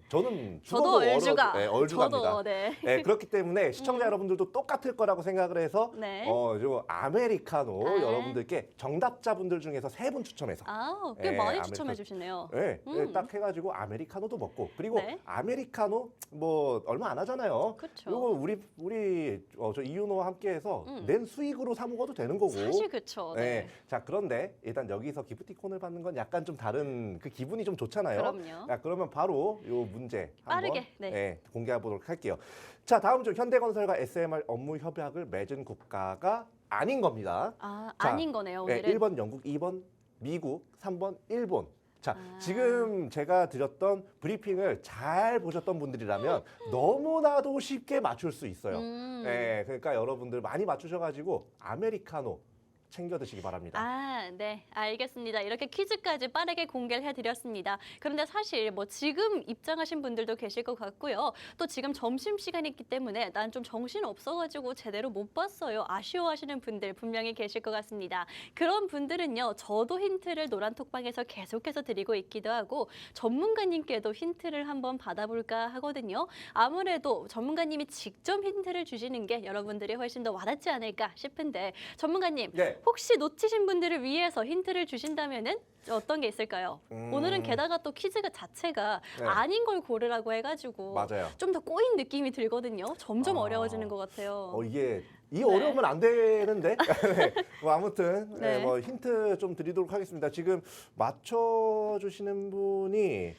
저는 저도 죽어도 얼주가. 얼주갑니다. 저도 네. 네, 그렇기 때문에 시청자 여러분들도 똑같을 거라고 생각을 해서 네. 요 아메리카노 아. 여러분들께 정답자분들 중에서 3분 추첨해서 아, 꽤 네, 많이 아메리카노. 추첨해 주시네요. 네, 딱 해가지고 아메리카노도 먹고 그리고 네. 아메리카노 뭐 얼마 안 하잖아요. 그쵸. 이거 우리 저 이윤호와 함께해서 낸 수익으로 사 먹어도 되는 거고. 사실 그쵸. 네. 네. 자, 그런데 일단 여기서 기프티콘을 받는 건 약간 좀 다른 그 기분이 좀 좋잖아요. 그럼요. 자, 그러면 바로 요 문제 빠르게, 한번 네. 공개해 보도록 할게요. 자, 다음 주 현대건설과 SMR 업무 협약을 맺은 국가가 아닌 겁니다. 아, 자, 아닌 거네요, 네, 오늘은. 1번 영국, 2번 미국, 3번 일본. 자, 아. 지금 제가 드렸던 브리핑을 잘 보셨던 분들이라면 너무나도 쉽게 맞출 수 있어요. 네, 그러니까 여러분들 많이 맞추셔가지고 아메리카노 챙겨 드시기 바랍니다. 아, 네, 알겠습니다. 이렇게 퀴즈까지 빠르게 공개를 해드렸습니다. 그런데 사실 뭐 지금 입장하신 분들도 계실 것 같고요. 또 지금 점심시간이기 때문에 난 좀 정신 없어가지고 제대로 못 봤어요. 아쉬워하시는 분들 분명히 계실 것 같습니다. 그런 분들은요, 저도 힌트를 노란톡방에서 계속해서 드리고 있기도 하고 전문가님께도 힌트를 한번 받아볼까 하거든요. 아무래도 전문가님이 직접 힌트를 주시는 게 여러분들이 훨씬 더 와닿지 않을까 싶은데 전문가님, 네. 혹시 놓치신 분들을 위해서 힌트를 주신다면은 어떤 게 있을까요? 오늘은 게다가 또 퀴즈가 자체가 네. 아닌 걸 고르라고 해가지고 맞아요. 좀 더 꼬인 느낌이 들거든요. 점점 아. 어려워지는 것 같아요. 이게 이 네. 어려우면 안 되는데. 네. 뭐 아무튼 네. 뭐 힌트 좀 드리도록 하겠습니다. 지금 맞춰 주시는 분이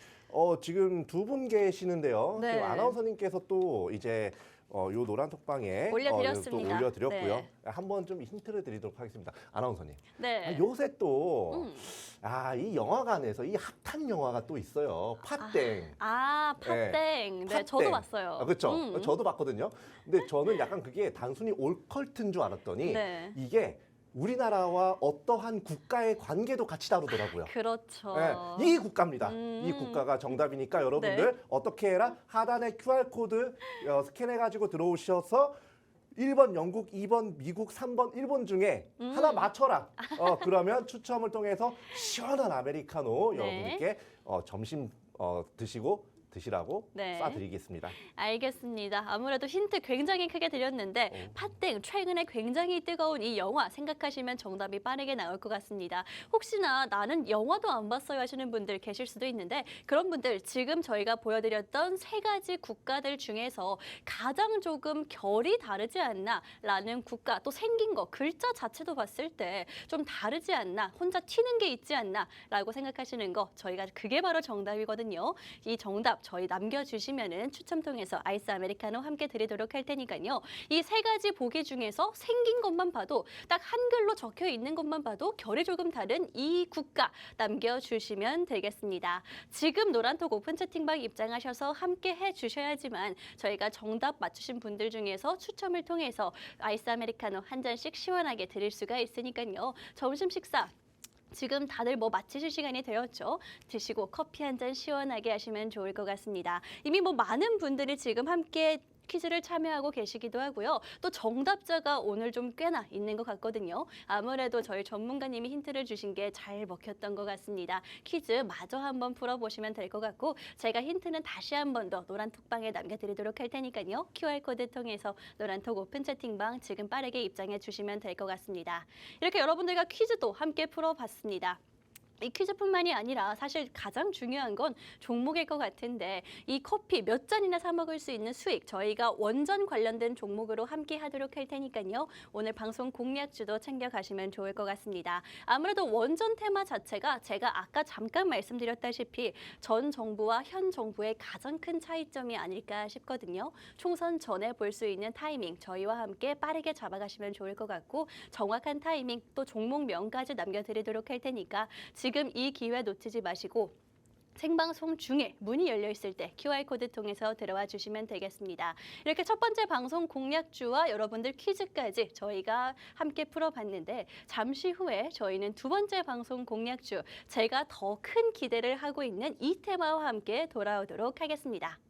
지금 2분 계시는데요. 네. 지금 아나운서님께서 또 이제 요 노란 톡방에 올려드렸습니다. 또 올려드렸고요. 네. 한번 좀 힌트를 드리도록 하겠습니다. 아나운서님. 네. 요새 또 이 영화관에서 이 핫한 영화가 또 있어요. 팥땡. 아, 팥땡. 네, 팥땡. 저도 봤어요. 그렇죠. 저도 봤거든요. 근데 저는 약간 그게 단순히 올컬트인 줄 알았더니 네. 이게 우리나라와 어떠한 국가의 관계도 같이 다루더라고요. 그렇죠. 네, 이 국가입니다. 이 국가가 정답이니까 여러분들 네. 어떻게 해라? 하단에 QR코드 스캔해가지고 들어오셔서 1번 영국, 2번 미국, 3번 일본 중에 하나 맞춰라. 그러면 추첨을 통해서 시원한 아메리카노 네. 여러분들께 점심 드시라고 네. 쏴드리겠습니다. 알겠습니다. 아무래도 힌트 굉장히 크게 드렸는데 팥땡 최근에 굉장히 뜨거운 이 영화 생각하시면 정답이 빠르게 나올 것 같습니다. 혹시나 나는 영화도 안 봤어요 하시는 분들 계실 수도 있는데 그런 분들 지금 저희가 보여드렸던 3가지 국가들 중에서 가장 조금 결이 다르지 않나 라는 국가 또 생긴 거 글자 자체도 봤을 때 좀 다르지 않나 혼자 튀는 게 있지 않나 라고 생각하시는 거 저희가 그게 바로 정답이거든요. 이 정답 저희 남겨주시면은 추첨 통해서 아이스 아메리카노 함께 드리도록 할 테니까요. 이 3가지 보기 중에서 생긴 것만 봐도 딱 한글로 적혀 있는 것만 봐도 결이 조금 다른 이 국가 남겨주시면 되겠습니다. 지금 노란톡 오픈 채팅방 입장하셔서 함께 해주셔야지만 저희가 정답 맞추신 분들 중에서 추첨을 통해서 아이스 아메리카노 한 잔씩 시원하게 드릴 수가 있으니까요. 점심 식사 지금 다들 뭐 마치실 시간이 되었죠. 드시고 커피 한 잔 시원하게 하시면 좋을 것 같습니다. 이미 뭐 많은 분들이 지금 함께 퀴즈를 참여하고 계시기도 하고요. 또 정답자가 오늘 좀 꽤나 있는 것 같거든요. 아무래도 저희 전문가님이 힌트를 주신 게 잘 먹혔던 것 같습니다. 퀴즈 마저 한번 풀어보시면 될 것 같고 제가 힌트는 다시 한 번 더 노란톡방에 남겨드리도록 할 테니까요. QR코드 통해서 노란톡 오픈 채팅방 지금 빠르게 입장해 주시면 될 것 같습니다. 이렇게 여러분들과 퀴즈도 함께 풀어봤습니다. 이 퀴즈뿐만이 아니라 사실 가장 중요한 건 종목일 것 같은데 이 커피 몇 잔이나 사 먹을 수 있는 수익 저희가 원전 관련된 종목으로 함께 하도록 할 테니까요. 오늘 방송 공략주도 챙겨가시면 좋을 것 같습니다. 아무래도 원전 테마 자체가 제가 아까 잠깐 말씀드렸다시피 전 정부와 현 정부의 가장 큰 차이점이 아닐까 싶거든요. 총선 전에 볼 수 있는 타이밍 저희와 함께 빠르게 잡아가시면 좋을 것 같고 정확한 타이밍 또 종목명까지 남겨드리도록 할 테니까 지금 이 기회 놓치지 마시고 생방송 중에 문이 열려 있을 때 QR코드 통해서 들어와 주시면 되겠습니다. 이렇게 첫 번째 방송 공략주와 여러분들 퀴즈까지 저희가 함께 풀어봤는데 잠시 후에 저희는 두 번째 방송 공략주 제가 더 큰 기대를 하고 있는 이 테마와 함께 돌아오도록 하겠습니다.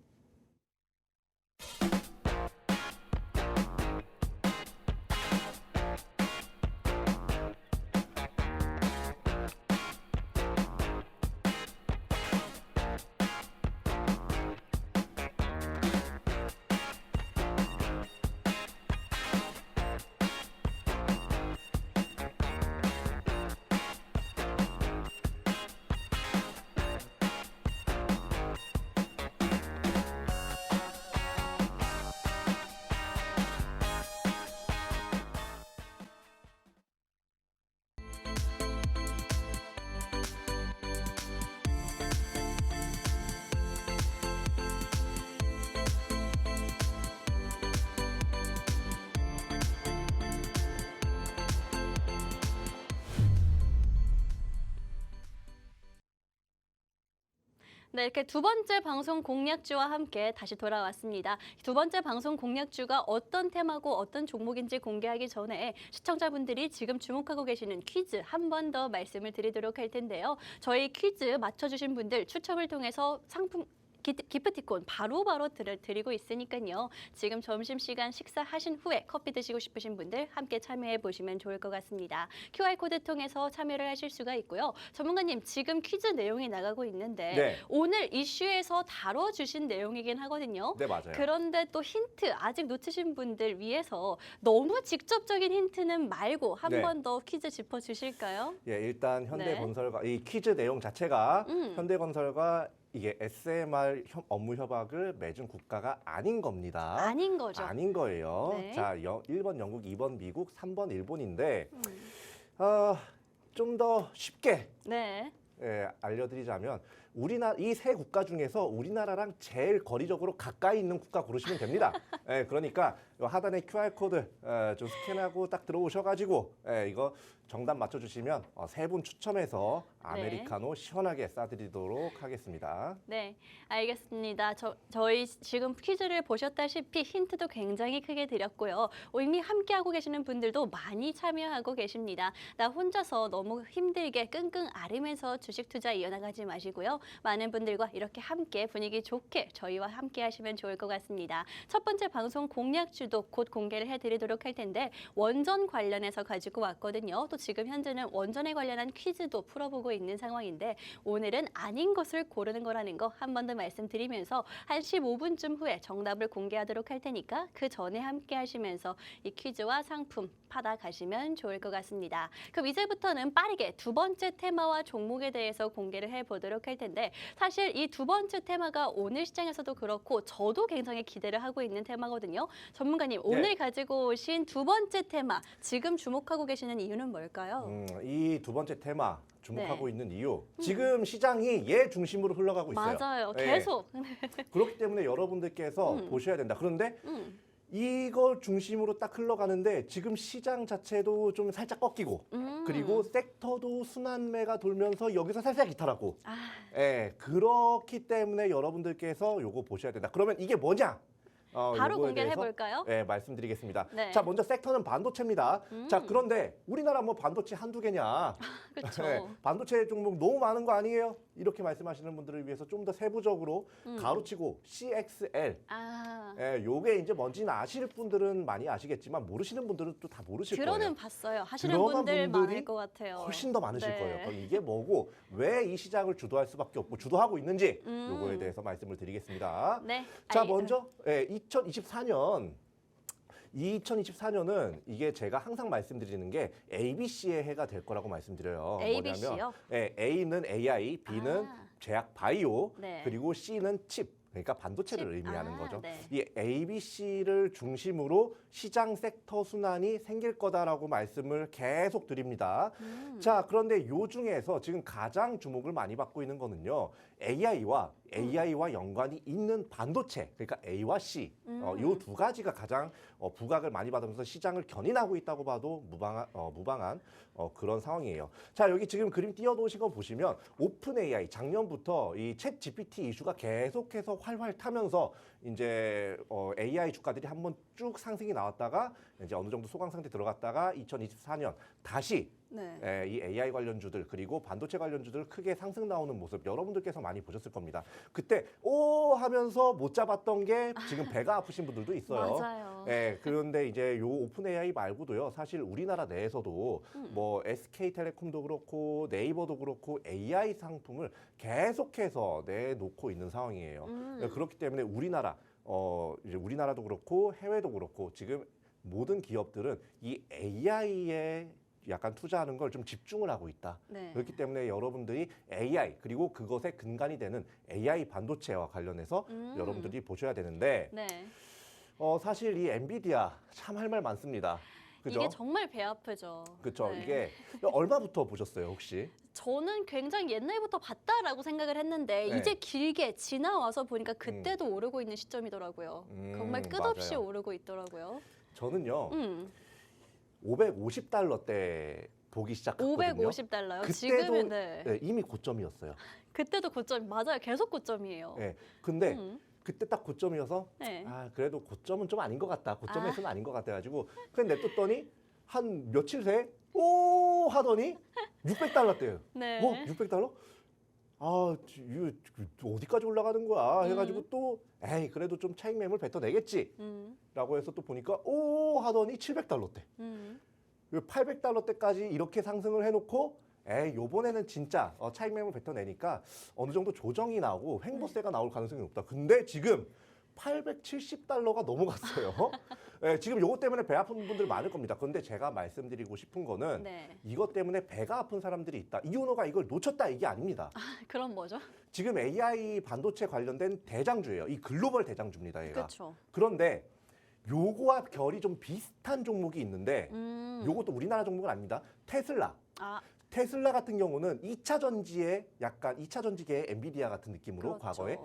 네, 이렇게 두 번째 방송 공략주와 함께 다시 돌아왔습니다. 두 번째 방송 공략주가 어떤 테마고 어떤 종목인지 공개하기 전에 시청자분들이 지금 주목하고 계시는 퀴즈 한 번 더 말씀을 드리도록 할 텐데요. 저희 퀴즈 맞춰주신 분들 추첨을 통해서 상품 기프티콘 바로바로 드리고 있으니까요. 지금 점심시간 식사하신 후에 커피 드시고 싶으신 분들 함께 참여해 보시면 좋을 것 같습니다. QR코드 통해서 참여를 하실 수가 있고요. 전문가님, 지금 퀴즈 내용이 나가고 있는데 네. 오늘 이슈에서 다뤄주신 내용이긴 하거든요. 네, 맞아요. 그런데 또 힌트 아직 놓치신 분들 위해서 너무 직접적인 힌트는 말고 한 네. 번 더 퀴즈 짚어주실까요? 예, 일단 현대건설과 이 퀴즈 내용 자체가 현대건설과 이게 SMR 업무 협약을 맺은 국가가 아닌 겁니다. 아닌 거죠. 아닌 거예요. 네. 자, 1번 영국, 2번 미국, 3번 일본인데 좀 더 쉽게 네. 알려드리자면 우리나라 이 세 국가 중에서 우리나라랑 제일 거리적으로 가까이 있는 국가 고르시면 됩니다. 그러니까 요 하단에 QR코드 좀 스캔하고 딱 들어오셔가지고 이거 정답 맞춰주시면 세 분 추첨해서 아메리카노 시원하게 쏴드리도록 하겠습니다. 네, 알겠습니다. 저희 지금 퀴즈를 보셨다시피 힌트도 굉장히 크게 드렸고요. 이미 함께하고 계시는 분들도 많이 참여하고 계십니다. 나 혼자서 너무 힘들게 끙끙 앓으면서 주식 투자 이어나가지 마시고요. 많은 분들과 이렇게 함께 분위기 좋게 저희와 함께 하시면 좋을 것 같습니다. 첫 번째 방송 공략주도 곧 공개를 해드리도록 할 텐데 원전 관련해서 가지고 왔거든요. 또 지금 현재는 원전에 관련한 퀴즈도 풀어보고 있는 상황인데 오늘은 아닌 것을 고르는 거라는 거 한 번 더 말씀드리면서 한 15분쯤 후에 정답을 공개하도록 할 테니까 그 전에 함께 하시면서 이 퀴즈와 상품 받아가시면 좋을 것 같습니다. 그럼 이제부터는 빠르게 두 번째 테마와 종목에 대해서 공개를 해보도록 할 텐데 사실 이 두 번째 테마가 오늘 시장에서도 그렇고 저도 굉장히 기대를 하고 있는 테마거든요. 전문가님, 오늘 가지고 오신 두 번째 테마 지금 주목하고 계시는 이유는 뭘까요? 이 두 번째 테마 주목하고 네. 있는 이유 지금 시장이 얘 중심으로 흘러가고 있어요. 맞아요. 예. 계속. 그렇기 때문에 여러분들께서 보셔야 된다. 그런데 이걸 중심으로 딱 흘러가는데 지금 시장 자체도 좀 살짝 꺾이고 그리고 섹터도 순환매가 돌면서 여기서 살짝 이탈하고 그렇기 때문에 여러분들께서 요거 보셔야 된다. 그러면 이게 뭐냐? 바로 요거에 공개를 대해서, 해볼까요? 말씀드리겠습니다. 네. 자, 먼저 섹터는 반도체입니다. 자, 그런데 우리나라 뭐 반도체 한두 개냐? 그렇죠. 반도체 종목 너무 많은 거 아니에요? 이렇게 말씀하시는 분들을 위해서 좀 더 세부적으로 가로치고 CXL. 아, 요게 이제 뭔지는 아실 분들은 많이 아시겠지만 모르시는 분들은 또 다 모르실 거예요. 들어는 봤어요. 하시는 들어간 분들 분들이 많을 것 같아요. 훨씬 더 많으실 네. 거예요. 그럼 이게 뭐고 왜 이 시장을 주도할 수밖에 없고 주도하고 있는지 요거에 대해서 말씀을 드리겠습니다. 네. 자, 먼저 2024년은 이게 제가 항상 말씀드리는 게 ABC의 해가 될 거라고 말씀드려요. ABC 요? 뭐냐면 A는 AI, B는 아. 제약 바이오, 네. 그리고 C는 칩. 그러니까 반도체를 칩. 의미하는 아, 거죠. 네. 이 ABC를 중심으로 시장 섹터 순환이 생길 거다라고 말씀을 계속 드립니다. 자, 그런데 요 중에서 지금 가장 주목을 많이 받고 있는 거는요. AI와 연관이 있는 반도체, 그러니까 A와 C, 요 두 가지가 가장 부각을 많이 받으면서 시장을 견인하고 있다고 봐도 무방한 그런 상황이에요. 자, 여기 지금 그림 띄워놓으신 거 보시면 오픈 AI 작년부터 이 챗 GPT 이슈가 계속해서 활활 타면서 이제 AI 주가들이 한번 쭉 상승이 나왔다가 이제 어느 정도 소강 상태 들어갔다가 2024년 다시 네. 이 AI 관련주들 그리고 반도체 관련주들 크게 상승 나오는 모습 여러분들께서 많이 보셨을 겁니다. 그때 오 하면서 못 잡았던 게 지금 배가 아프신 분들도 있어요. 맞아요. 그런데 이제 요 오픈 AI 말고도요. 사실 우리나라 내에서도 뭐 SK텔레콤도 그렇고 네이버도 그렇고 AI 상품을 계속해서 내놓고 있는 상황이에요. 그렇기 때문에 이제 우리나라도 그렇고 해외도 그렇고 지금 모든 기업들은 이 AI에 약간 투자하는 걸 좀 집중을 하고 있다. 네. 그렇기 때문에 여러분들이 AI 그리고 그것의 근간이 되는 AI 반도체와 관련해서 여러분들이 보셔야 되는데 네. 사실 이 엔비디아 참 할 말 많습니다. 그죠? 이게 정말 배 아프죠. 그렇죠. 네. 이게 얼마부터 보셨어요, 혹시? 저는 굉장히 옛날부터 봤다라고 생각을 했는데 네. 이제 길게 지나와서 보니까 그때도 오르고 있는 시점이더라고요. 정말 끝없이 맞아요. 오르고 있더라고요. 저는요. 음, $550대 보기 시작했거든요. $550요. 그때도 지금은 네. 이미 고점이었어요. 그때도 고점 맞아요. 계속 고점이에요. 네. 근데 음. 그때 딱 고점이어서 네. 그래도 고점은 좀 아닌 것 같다. 고점에서는 아닌 것 같아가지고 그냥 냅뒀더니 한 며칠 새에 오 하더니 $600대요. 네. $600? 이거 어디까지 올라가는 거야? 해가지고 또 그래도 좀 차익 매물 뱉어내겠지. 라고 해서 또 보니까 오 하더니 $700대. 음. $800대까지 이렇게 상승을 해놓고 요번에는 진짜 차익 매물 뱉어내니까 어느 정도 조정이 나오고 횡보세가 나올 가능성이 높다. 근데 지금 $870가 넘어갔어요. 지금 요거 때문에 배 아픈 분들 많을 겁니다. 그런데 제가 말씀드리고 싶은 거는 네. 이것 때문에 배가 아픈 사람들이 있다. 이윤호가 이걸 놓쳤다 이게 아닙니다. 그럼 뭐죠? 지금 AI 반도체 관련된 대장주예요. 이 글로벌 대장주입니다. 얘가. 그렇죠. 그런데 요거와 결이 좀 비슷한 종목이 있는데 요것도 우리나라 종목은 아닙니다. 테슬라. 아, 테슬라 같은 경우는 2차 전지의 약간 2차 전지계의 엔비디아 같은 느낌으로 그렇죠. 과거에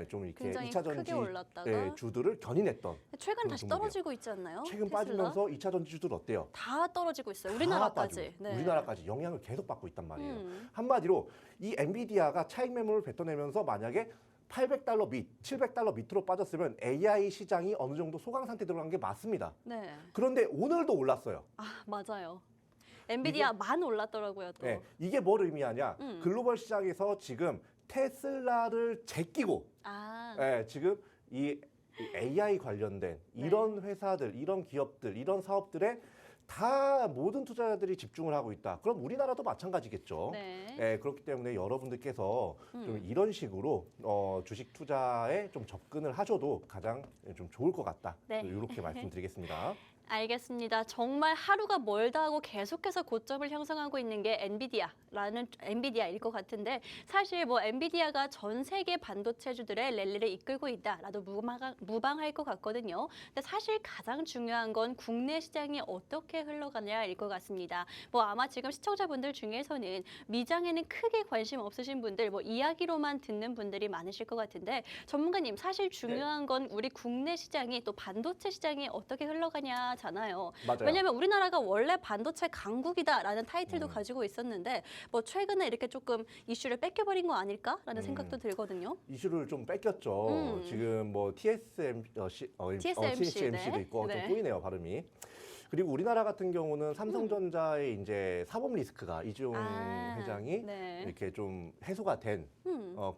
좀 이렇게 굉장히 2차 크게 전지 올랐다가 주들을 견인했던 최근 그런 다시 종목이에요. 떨어지고 있지 않나요? 최근 테슬라? 빠지면서 2차 전지 주들 어때요? 다 떨어지고 있어요. 다 우리나라까지. 빠지고, 네. 우리나라까지 영향을 계속 받고 있단 말이에요. 음. 한마디로 이 엔비디아가 차익 매물을 뱉어내면서 만약에 $800 밑, $700 밑으로 빠졌으면 AI 시장이 어느 정도 소강 상태 들어간 게 맞습니다. 네. 그런데 오늘도 올랐어요. 맞아요. 엔비디아 만 올랐더라고요. 또. 이게 뭘 의미하냐? 음. 글로벌 시장에서 지금 테슬라를 제끼고 지금 이 AI 관련된 이런 회사들, 이런 기업들, 이런 사업들에 다 모든 투자자들이 집중을 하고 있다. 그럼 우리나라도 마찬가지겠죠. 네. 그렇기 때문에 여러분들께서 좀 이런 식으로 주식 투자에 좀 접근을 하셔도 가장 좀 좋을 것 같다. 네. 이렇게 말씀드리겠습니다. 알겠습니다. 정말 하루가 멀다 하고 계속해서 고점을 형성하고 있는 게 엔비디아일 것 같은데 사실 뭐 엔비디아가 전 세계 반도체주들의 랠리를 이끌고 있다라도 무방할 것 같거든요. 근데 사실 가장 중요한 건 국내 시장이 어떻게 흘러가냐일 것 같습니다. 뭐 아마 지금 시청자분들 중에서는 미장에는 크게 관심 없으신 분들, 뭐 이야기로만 듣는 분들이 많으실 것 같은데 전문가님 사실 중요한 건 우리 국내 시장이 또 반도체 시장이 어떻게 흘러가냐. 잖아요. 맞아요. 왜냐하면 우리나라가 원래 반도체 강국이다라는 타이틀도 가지고 있었는데 뭐 최근에 이렇게 조금 이슈를 뺏겨버린 거 아닐까라는 생각도 들거든요. 이슈를 좀 뺏겼죠. 지금 뭐 TSMC도 TSMC, 있고 네. 좀 꼬이네요 발음이. 그리고 우리나라 같은 경우는 삼성전자의 이제 사법 리스크가 이재용 아, 회장이 네. 이렇게 좀 해소가 된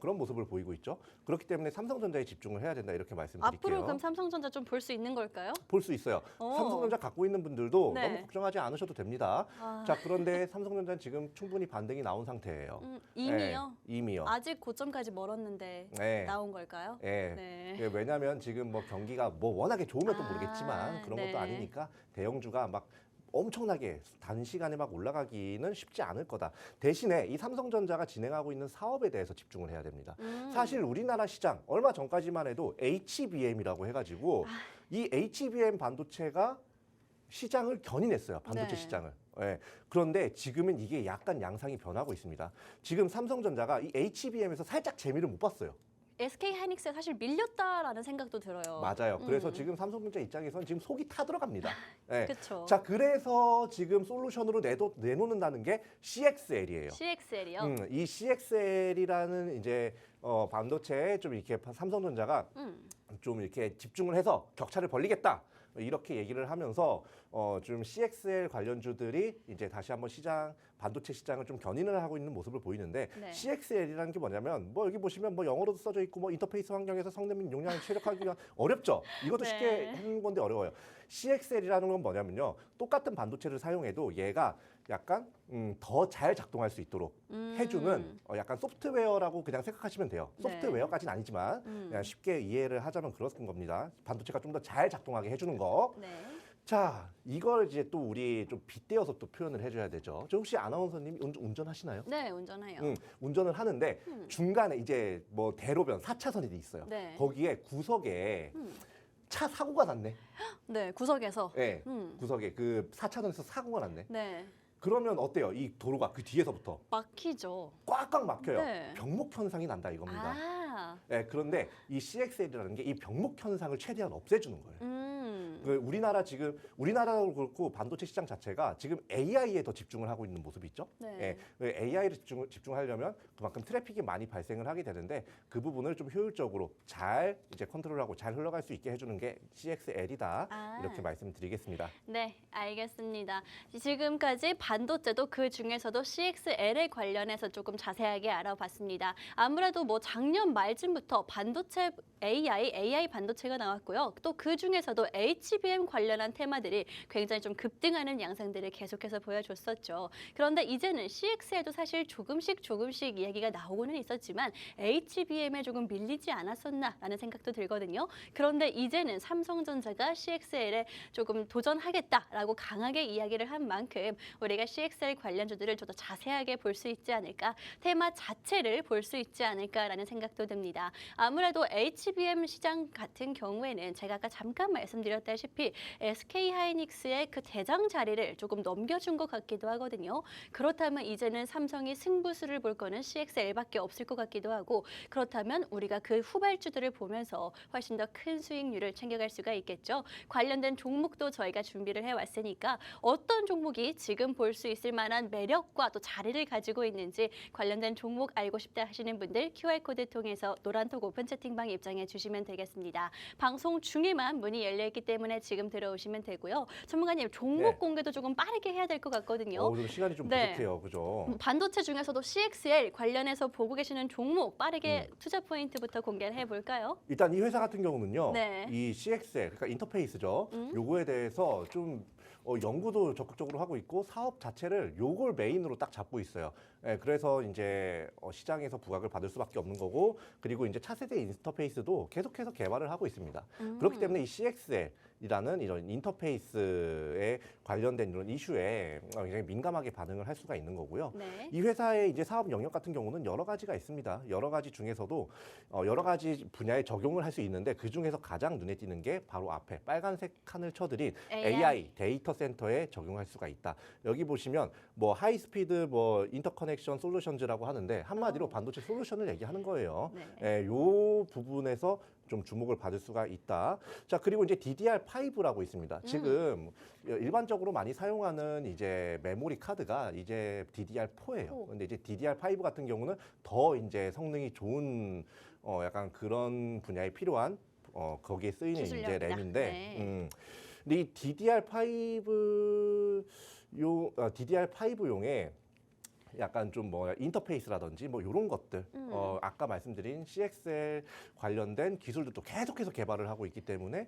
그런 모습을 보이고 있죠. 그렇기 때문에 삼성전자에 집중을 해야 된다 이렇게 말씀드릴게요. 앞으로 그럼 삼성전자 좀 볼 수 있는 걸까요? 볼 수 있어요. 오. 삼성전자 갖고 있는 분들도 네. 너무 걱정하지 않으셔도 됩니다. 아. 자, 그런데 삼성전자는 지금 충분히 반등이 나온 상태예요. 이미요? 네, 이미요. 아직 고점까지 멀었는데 네. 나온 걸까요? 예. 네. 예, 왜냐하면 지금 뭐 경기가 뭐 워낙에 좋으면 또 아, 모르겠지만 그런 네. 것도 아니니까 대형주가 막 엄청나게 단시간에 막 올라가기는 쉽지 않을 거다. 대신에 이 삼성전자가 진행하고 있는 사업에 대해서 집중을 해야 됩니다. 사실 우리나라 시장 얼마 전까지만 해도 HBM이라고 해가지고 이 HBM 반도체가 시장을 견인했어요. 반도체 네. 시장을. 예. 그런데 지금은 이게 약간 양상이 변하고 있습니다. 지금 삼성전자가 이 HBM에서 살짝 재미를 못 봤어요. SK 하이닉스에 사실 밀렸다라는 생각도 들어요. 맞아요. 그래서 지금 삼성전자 입장에서는 지금 속이 타들어갑니다. 예. 그렇죠. 자, 그래서 지금 솔루션으로 내놓는다는 게 CXL이에요. CXL이요. 이 CXL이라는 이제 반도체에 좀 이렇게 삼성전자가 좀 이렇게 집중을 해서 격차를 벌리겠다. 이렇게 얘기를 하면서 좀 CXL 관련주들이 이제 다시 한번 반도체 시장을 좀 견인을 하고 있는 모습을 보이는데 네. CXL이라는 게 뭐냐면 뭐 여기 보시면 뭐 영어로도 써져 있고 뭐 인터페이스 환경에서 성능 및 용량을 체력하기가 어렵죠. 이것도 네. 쉽게 하는 건데 어려워요. CXL이라는 건 뭐냐면요. 똑같은 반도체를 사용해도 얘가 약간 더 잘 작동할 수 있도록 해주는 약간 소프트웨어라고 그냥 생각하시면 돼요. 네. 소프트웨어까지는 아니지만 그냥 쉽게 이해를 하자면 그런 겁니다. 반도체가 좀 더 잘 작동하게 해주는 거. 네. 자, 이걸 이제 또 우리 좀 빗대어서 또 표현을 해줘야 되죠. 저 혹시 아나운서님이 운전하시나요? 네, 운전해요. 운전을 하는데 중간에 이제 뭐 대로변 4차선이 있어요. 네. 거기에 구석에 차 사고가 났네. 네, 구석에서. 네, 구석에 그 4차선에서 사고가 났네. 네. 그러면 어때요? 이 도로가 그 뒤에서부터 막히죠. 꽉꽉 막혀요. 네. 병목 현상이 난다 이겁니다. 아. 네, 그런데 이 CXL이라는 게 이 병목 현상을 최대한 없애주는 거예요. 우리나라도 그렇고 반도체 시장 자체가 지금 AI에 더 집중을 하고 있는 모습이 있죠. 네. AI를 집중하려면 그만큼 트래픽이 많이 발생을 하게 되는데 그 부분을 좀 효율적으로 잘 이제 컨트롤하고 잘 흘러갈 수 있게 해주는 게 CXL이다. 아. 이렇게 말씀드리겠습니다. 네, 알겠습니다. 지금까지 반도체도 그 중에서도 CXL에 관련해서 조금 자세하게 알아봤습니다. 아무래도 뭐 작년 말쯤부터 반도체 AI 반도체가 나왔고요. 또 그 중에서도 HBM 관련한 테마들이 굉장히 좀 급등하는 양상들을 계속해서 보여줬었죠. 그런데 이제는 CXL도 사실 조금씩 이야기가 나오고는 있었지만 HBM에 조금 밀리지 않았었나라는 생각도 들거든요. 그런데 이제는 삼성전자가 CXL에 조금 도전하겠다라고 강하게 이야기를 한 만큼 우리가 CXL 관련주들을 좀 더 자세하게 볼 수 있지 않을까, 테마 자체를 볼 수 있지 않을까라는 생각도 듭니다. 아무래도 HBM 시장 같은 경우에는 제가 아까 잠깐 말씀드렸다시피 SK 하이닉스의 그 대장 자리를 조금 넘겨준 것 같기도 하거든요. 그렇다면 이제는 삼성이 승부수를 볼 거는 CXL밖에 없을 것 같기도 하고, 그렇다면 우리가 그 후발주들을 보면서 훨씬 더 큰 수익률을 챙겨갈 수가 있겠죠. 관련된 종목도 저희가 준비를 해왔으니까 어떤 종목이 지금 볼 수 있을 만한 매력과 또 자리를 가지고 있는지 관련된 종목 알고 싶다 하시는 분들 QR코드 통해서 노란톡 오픈 채팅방 입장해 주시면 되겠습니다. 방송 중에만 문이 열려있기 때문에 지금 들어오시면 되고요. 전문가님, 종목 네. 공개도 조금 빠르게 해야 될 것 같거든요. 좀 시간이 좀 네. 부족해요. 그죠? 반도체 중에서도 CXL 관련해서 보고 계시는 종목 빠르게 투자 포인트부터 공개를 해볼까요? 일단 이 회사 같은 경우는요. 네. 이 CXL, 그러니까 인터페이스죠. 요거에 대해서 좀 연구도 적극적으로 하고 있고 사업 자체를 요걸 메인으로 딱 잡고 있어요. 그래서 이제 시장에서 부각을 받을 수밖에 없는 거고, 그리고 이제 차세대 인터페이스도 계속해서 개발을 하고 있습니다. 그렇기 때문에 이 CXL이라는 이런 인터페이스에 관련된 이런 이슈에 굉장히 민감하게 반응을 할 수가 있는 거고요. 네. 이 회사의 이제 사업 영역 같은 경우는 여러 가지가 있습니다. 여러 가지 중에서도 여러 가지 분야에 적용을 할 수 있는데 그 중에서 가장 눈에 띄는 게 바로 앞에 빨간색 칸을 쳐드린 AI 데이터 센터에 적용할 수가 있다. 여기 보시면 뭐 하이스피드 뭐 인터커넥션 솔루션즈라고 하는데 한마디로 반도체 솔루션을 얘기하는 거예요. 네. 요 부분에서 좀 주목을 받을 수가 있다. 자, 그리고 이제 DDR5라고 있습니다. 지금 일반적으로 많이 사용하는 이제 메모리 카드가 이제 DDR4예요. 근데 이제 DDR5 같은 경우는 더 이제 성능이 좋은 약간 그런 분야에 필요한 거기에 쓰이는 이제 기술력이다. 램인데 네. 근데 이 DDR5용의 약간 좀 뭐 인터페이스라든지 뭐 이런 것들 아까 말씀드린 CXL 관련된 기술도 계속해서 개발을 하고 있기 때문에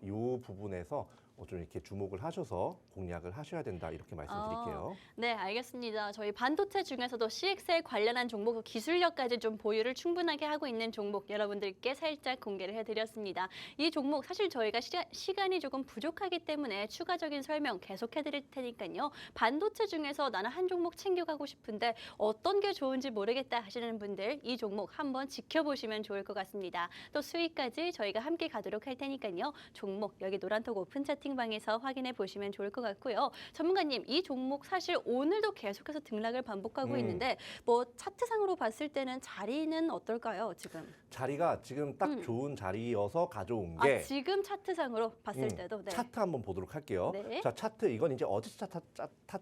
이 부분에서 좀 이렇게 주목을 하셔서 공략을 하셔야 된다 이렇게 말씀드릴게요. 네, 알겠습니다. 저희 반도체 중에서도 CXL 관련한 종목 기술력까지 좀 보유를 충분하게 하고 있는 종목 여러분들께 살짝 공개를 해드렸습니다. 이 종목 사실 저희가 시간이 조금 부족하기 때문에 추가적인 설명 계속 해드릴 테니까요. 반도체 중에서 나는 한 종목 챙겨가고 싶은데 어떤 게 좋은지 모르겠다 하시는 분들 이 종목 한번 지켜보시면 좋을 것 같습니다. 또 수익까지 저희가 함께 가도록 할 테니까요. 종목 여기 노란톡 오픈 채팅방에서 확인해 보시면 좋을 것 같고요. 전문가님, 이 종목 사실 오늘도 계속해서 등락을 반복하고 있는데 뭐 차트상으로 봤을 때는 자리는 어떨까요, 지금? 자리가 지금 딱 좋은 자리여서 가져온 게 지금 차트상으로 봤을 때도 네. 차트 한번 보도록 할게요. 네. 자, 차트 이건 이제 어제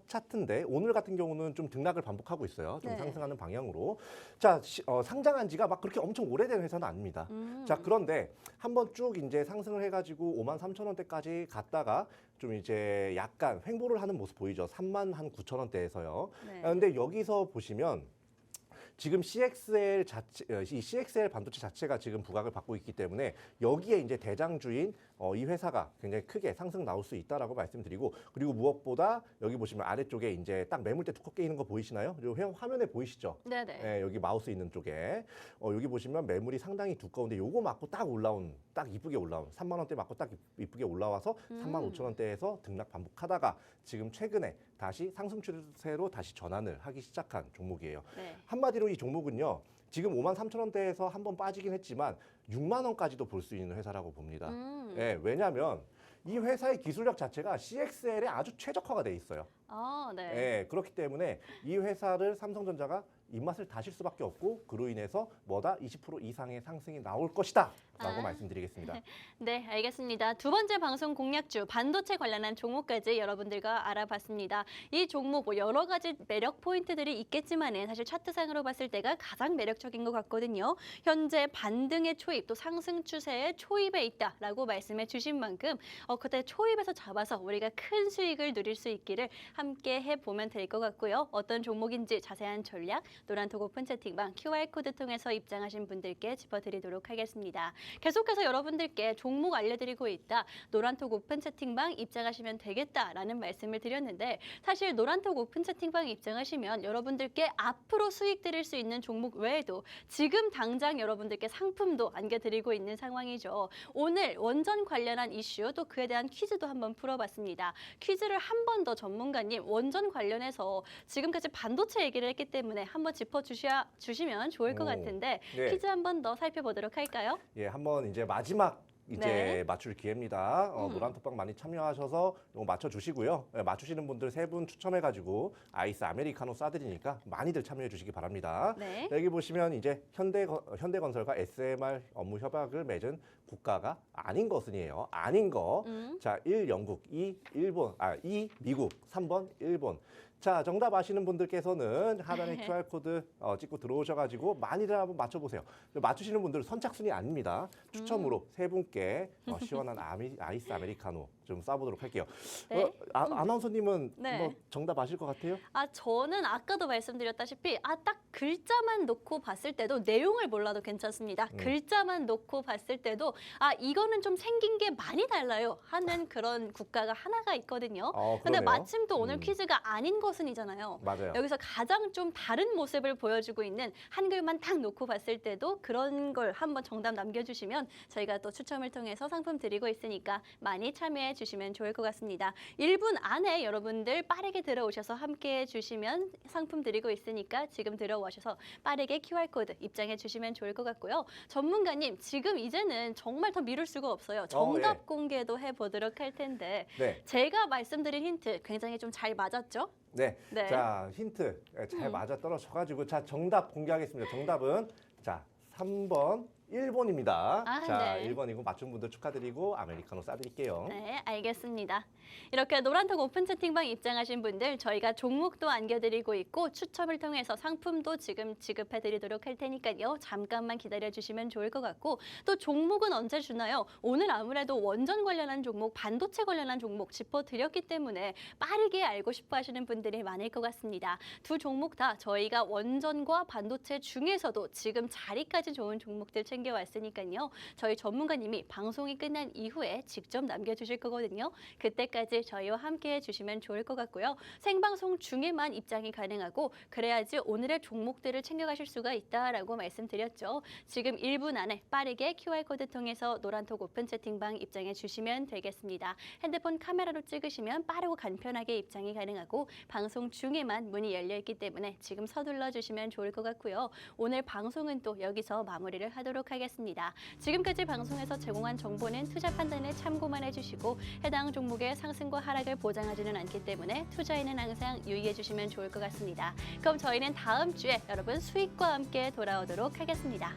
차트인데 오늘 같은 경우는 좀 등락을 반복하고 있어요. 좀 네. 상승하는 방향으로. 자, 상장한 지가 막 그렇게 엄청 오래된 회사는 아닙니다. 자, 그런데 한번 쭉 이제 상승을 해가지고 53,000원대까지 갔다가 좀 이제 약간 횡보를 하는 모습 보이죠. 39,000원대에서요. 네. 근데 여기서 보시면 지금 CXL 이 CXL 반도체 자체가 지금 부각을 받고 있기 때문에 여기에 이제 대장주인 이 회사가 굉장히 크게 상승 나올 수 있다라고 말씀드리고, 그리고 무엇보다 여기 보시면 아래쪽에 이제 딱 매물대 두껍게 있는 거 보이시나요? 그리고 화면에 보이시죠? 네네. 네, 여기 마우스 있는 쪽에 여기 보시면 매물이 상당히 두꺼운데 요거 맞고 딱 이쁘게 올라온 3만 원대 맞고 딱 이쁘게 올라와서 3만 5천 원대에서 등락 반복하다가 지금 최근에 다시 상승 추세로 다시 전환을 하기 시작한 종목이에요. 네. 한마디로 이 종목은요. 지금 5만 3천 원대에서 한번 빠지긴 했지만 6만 원까지도 볼 수 있는 회사라고 봅니다. 예, 왜냐하면 이 회사의 기술력 자체가 CXL에 아주 최적화가 돼 있어요. 네. 예, 그렇기 때문에 이 회사를 삼성전자가 입맛을 다실 수밖에 없고, 그로 인해서 20% 이상의 상승이 나올 것이다 라고 말씀드리겠습니다. 네, 알겠습니다. 두 번째 방송 공략주 반도체 관련한 종목까지 여러분들과 알아봤습니다. 이 종목 뭐 여러 가지 매력 포인트들이 있겠지만은 사실 차트상으로 봤을 때가 가장 매력적인 것 같거든요. 현재 반등의 초입 또 상승 추세의 초입에 있다라고 말씀해 주신 만큼 그때 초입에서 잡아서 우리가 큰 수익을 누릴 수 있기를 함께 해보면 될 것 같고요. 어떤 종목인지 자세한 전략 노란톡 오픈 채팅방 QR코드 통해서 입장하신 분들께 짚어드리도록 하겠습니다. 계속해서 여러분들께 종목 알려드리고 있다. 노란톡 오픈 채팅방 입장하시면 되겠다라는 말씀을 드렸는데, 사실 노란톡 오픈 채팅방 입장하시면 여러분들께 앞으로 수익 드릴 수 있는 종목 외에도 지금 당장 여러분들께 상품도 안겨드리고 있는 상황이죠. 오늘 원전 관련한 이슈 또 그에 대한 퀴즈도 한번 풀어봤습니다. 퀴즈를 한 번 더 전문가님 원전 관련해서 지금까지 반도체 얘기를 했기 때문에 한번 짚어주시면 좋을 것 같은데 네. 퀴즈 한 번 더 살펴보도록 할까요? 예, 한번 이제 마지막 네. 맞출 기회입니다. 노란톡방 많이 참여하셔서 이거 맞춰주시고요. 예, 맞추시는 분들 3분 추첨해가지고 아이스 아메리카노 쏴드리니까 많이들 참여해 주시기 바랍니다. 네. 여기 보시면 이제 현대건설과 SMR 업무 협약을 맺은 국가가 아닌 것은이에요. 아닌 거. 자, 1 영국, 2 일본, 2 미국, 3번 일본. 자, 정답 아시는 분들께서는 하단에 QR코드 찍고 들어오셔가지고 많이들 한번 맞춰보세요. 맞추시는 분들은 선착순이 아닙니다. 추첨으로 3분께 시원한 아이스 아메리카노 좀 쏴보도록 할게요. 네. 아나운서님은 네. 뭐 정답 아실 것 같아요? 저는 아까도 말씀드렸다시피 딱 글자만 놓고 봤을 때도 내용을 몰라도 괜찮습니다. 글자만 놓고 봤을 때도 이거는 좀 생긴 게 많이 달라요 하는 그런 국가가 하나가 있거든요. 근데 그러네요. 마침 또 오늘 퀴즈가 아닌 것은이잖아요. 맞아요. 여기서 가장 좀 다른 모습을 보여주고 있는 한글만 딱 놓고 봤을 때도 그런 걸 한번 정답 남겨주시면 저희가 또 추첨을 통해서 상품 드리고 있으니까 많이 참여해 주시면 좋을 것 같습니다. 1분 안에 여러분들 빠르게 들어오셔서 함께 해주시면 상품 드리고 있으니까 지금 들어오셔서 빠르게 QR코드 입장해 주시면 좋을 것 같고요. 전문가님, 지금 이제는 정말 더 미룰 수가 없어요. 정답 예. 공개도 해보도록 할 텐데 네. 제가 말씀드린 힌트 굉장히 좀 잘 맞았죠? 네. 네. 자, 힌트 잘 맞아 떨어져가지고 자, 정답 공개하겠습니다. 정답은 자, 3번 1번입니다. 아, 자, 네. 1번이고 맞춘 분들 축하드리고 아메리카노 쏴드릴게요. 네, 알겠습니다. 이렇게 노란톡 오픈 채팅방 입장하신 분들 저희가 종목도 안겨드리고 있고 추첨을 통해서 상품도 지금 지급해드리도록 할 테니까요. 잠깐만 기다려주시면 좋을 것 같고 또 종목은 언제 주나요? 오늘 아무래도 원전 관련한 종목, 반도체 관련한 종목 짚어드렸기 때문에 빠르게 알고 싶어 하시는 분들이 많을 것 같습니다. 두 종목 다 저희가 원전과 반도체 중에서도 지금 자리까지 좋은 종목들 챙겨왔으니까요. 저희 전문가님이 방송이 끝난 이후에 직접 남겨주실 거거든요. 그때까지 저희와 함께 해주시면 좋을 것 같고요. 생방송 중에만 입장이 가능하고 그래야지 오늘의 종목들을 챙겨가실 수가 있다라고 말씀드렸죠. 지금 1분 안에 빠르게 QR코드 통해서 노란톡 오픈 채팅방 입장해 주시면 되겠습니다. 핸드폰 카메라로 찍으시면 빠르고 간편하게 입장이 가능하고 방송 중에만 문이 열려 있기 때문에 지금 서둘러 주시면 좋을 것 같고요. 오늘 방송은 또 여기서 마무리를 하도록 하겠습니다. 지금까지 방송에서 제공한 정보는 투자 판단에 참고만 해주시고 해당 종목의 상승과 하락을 보장하지는 않기 때문에 투자에는 항상 유의해 주시면 좋을 것 같습니다. 그럼 저희는 다음 주에 여러분 수익과 함께 돌아오도록 하겠습니다.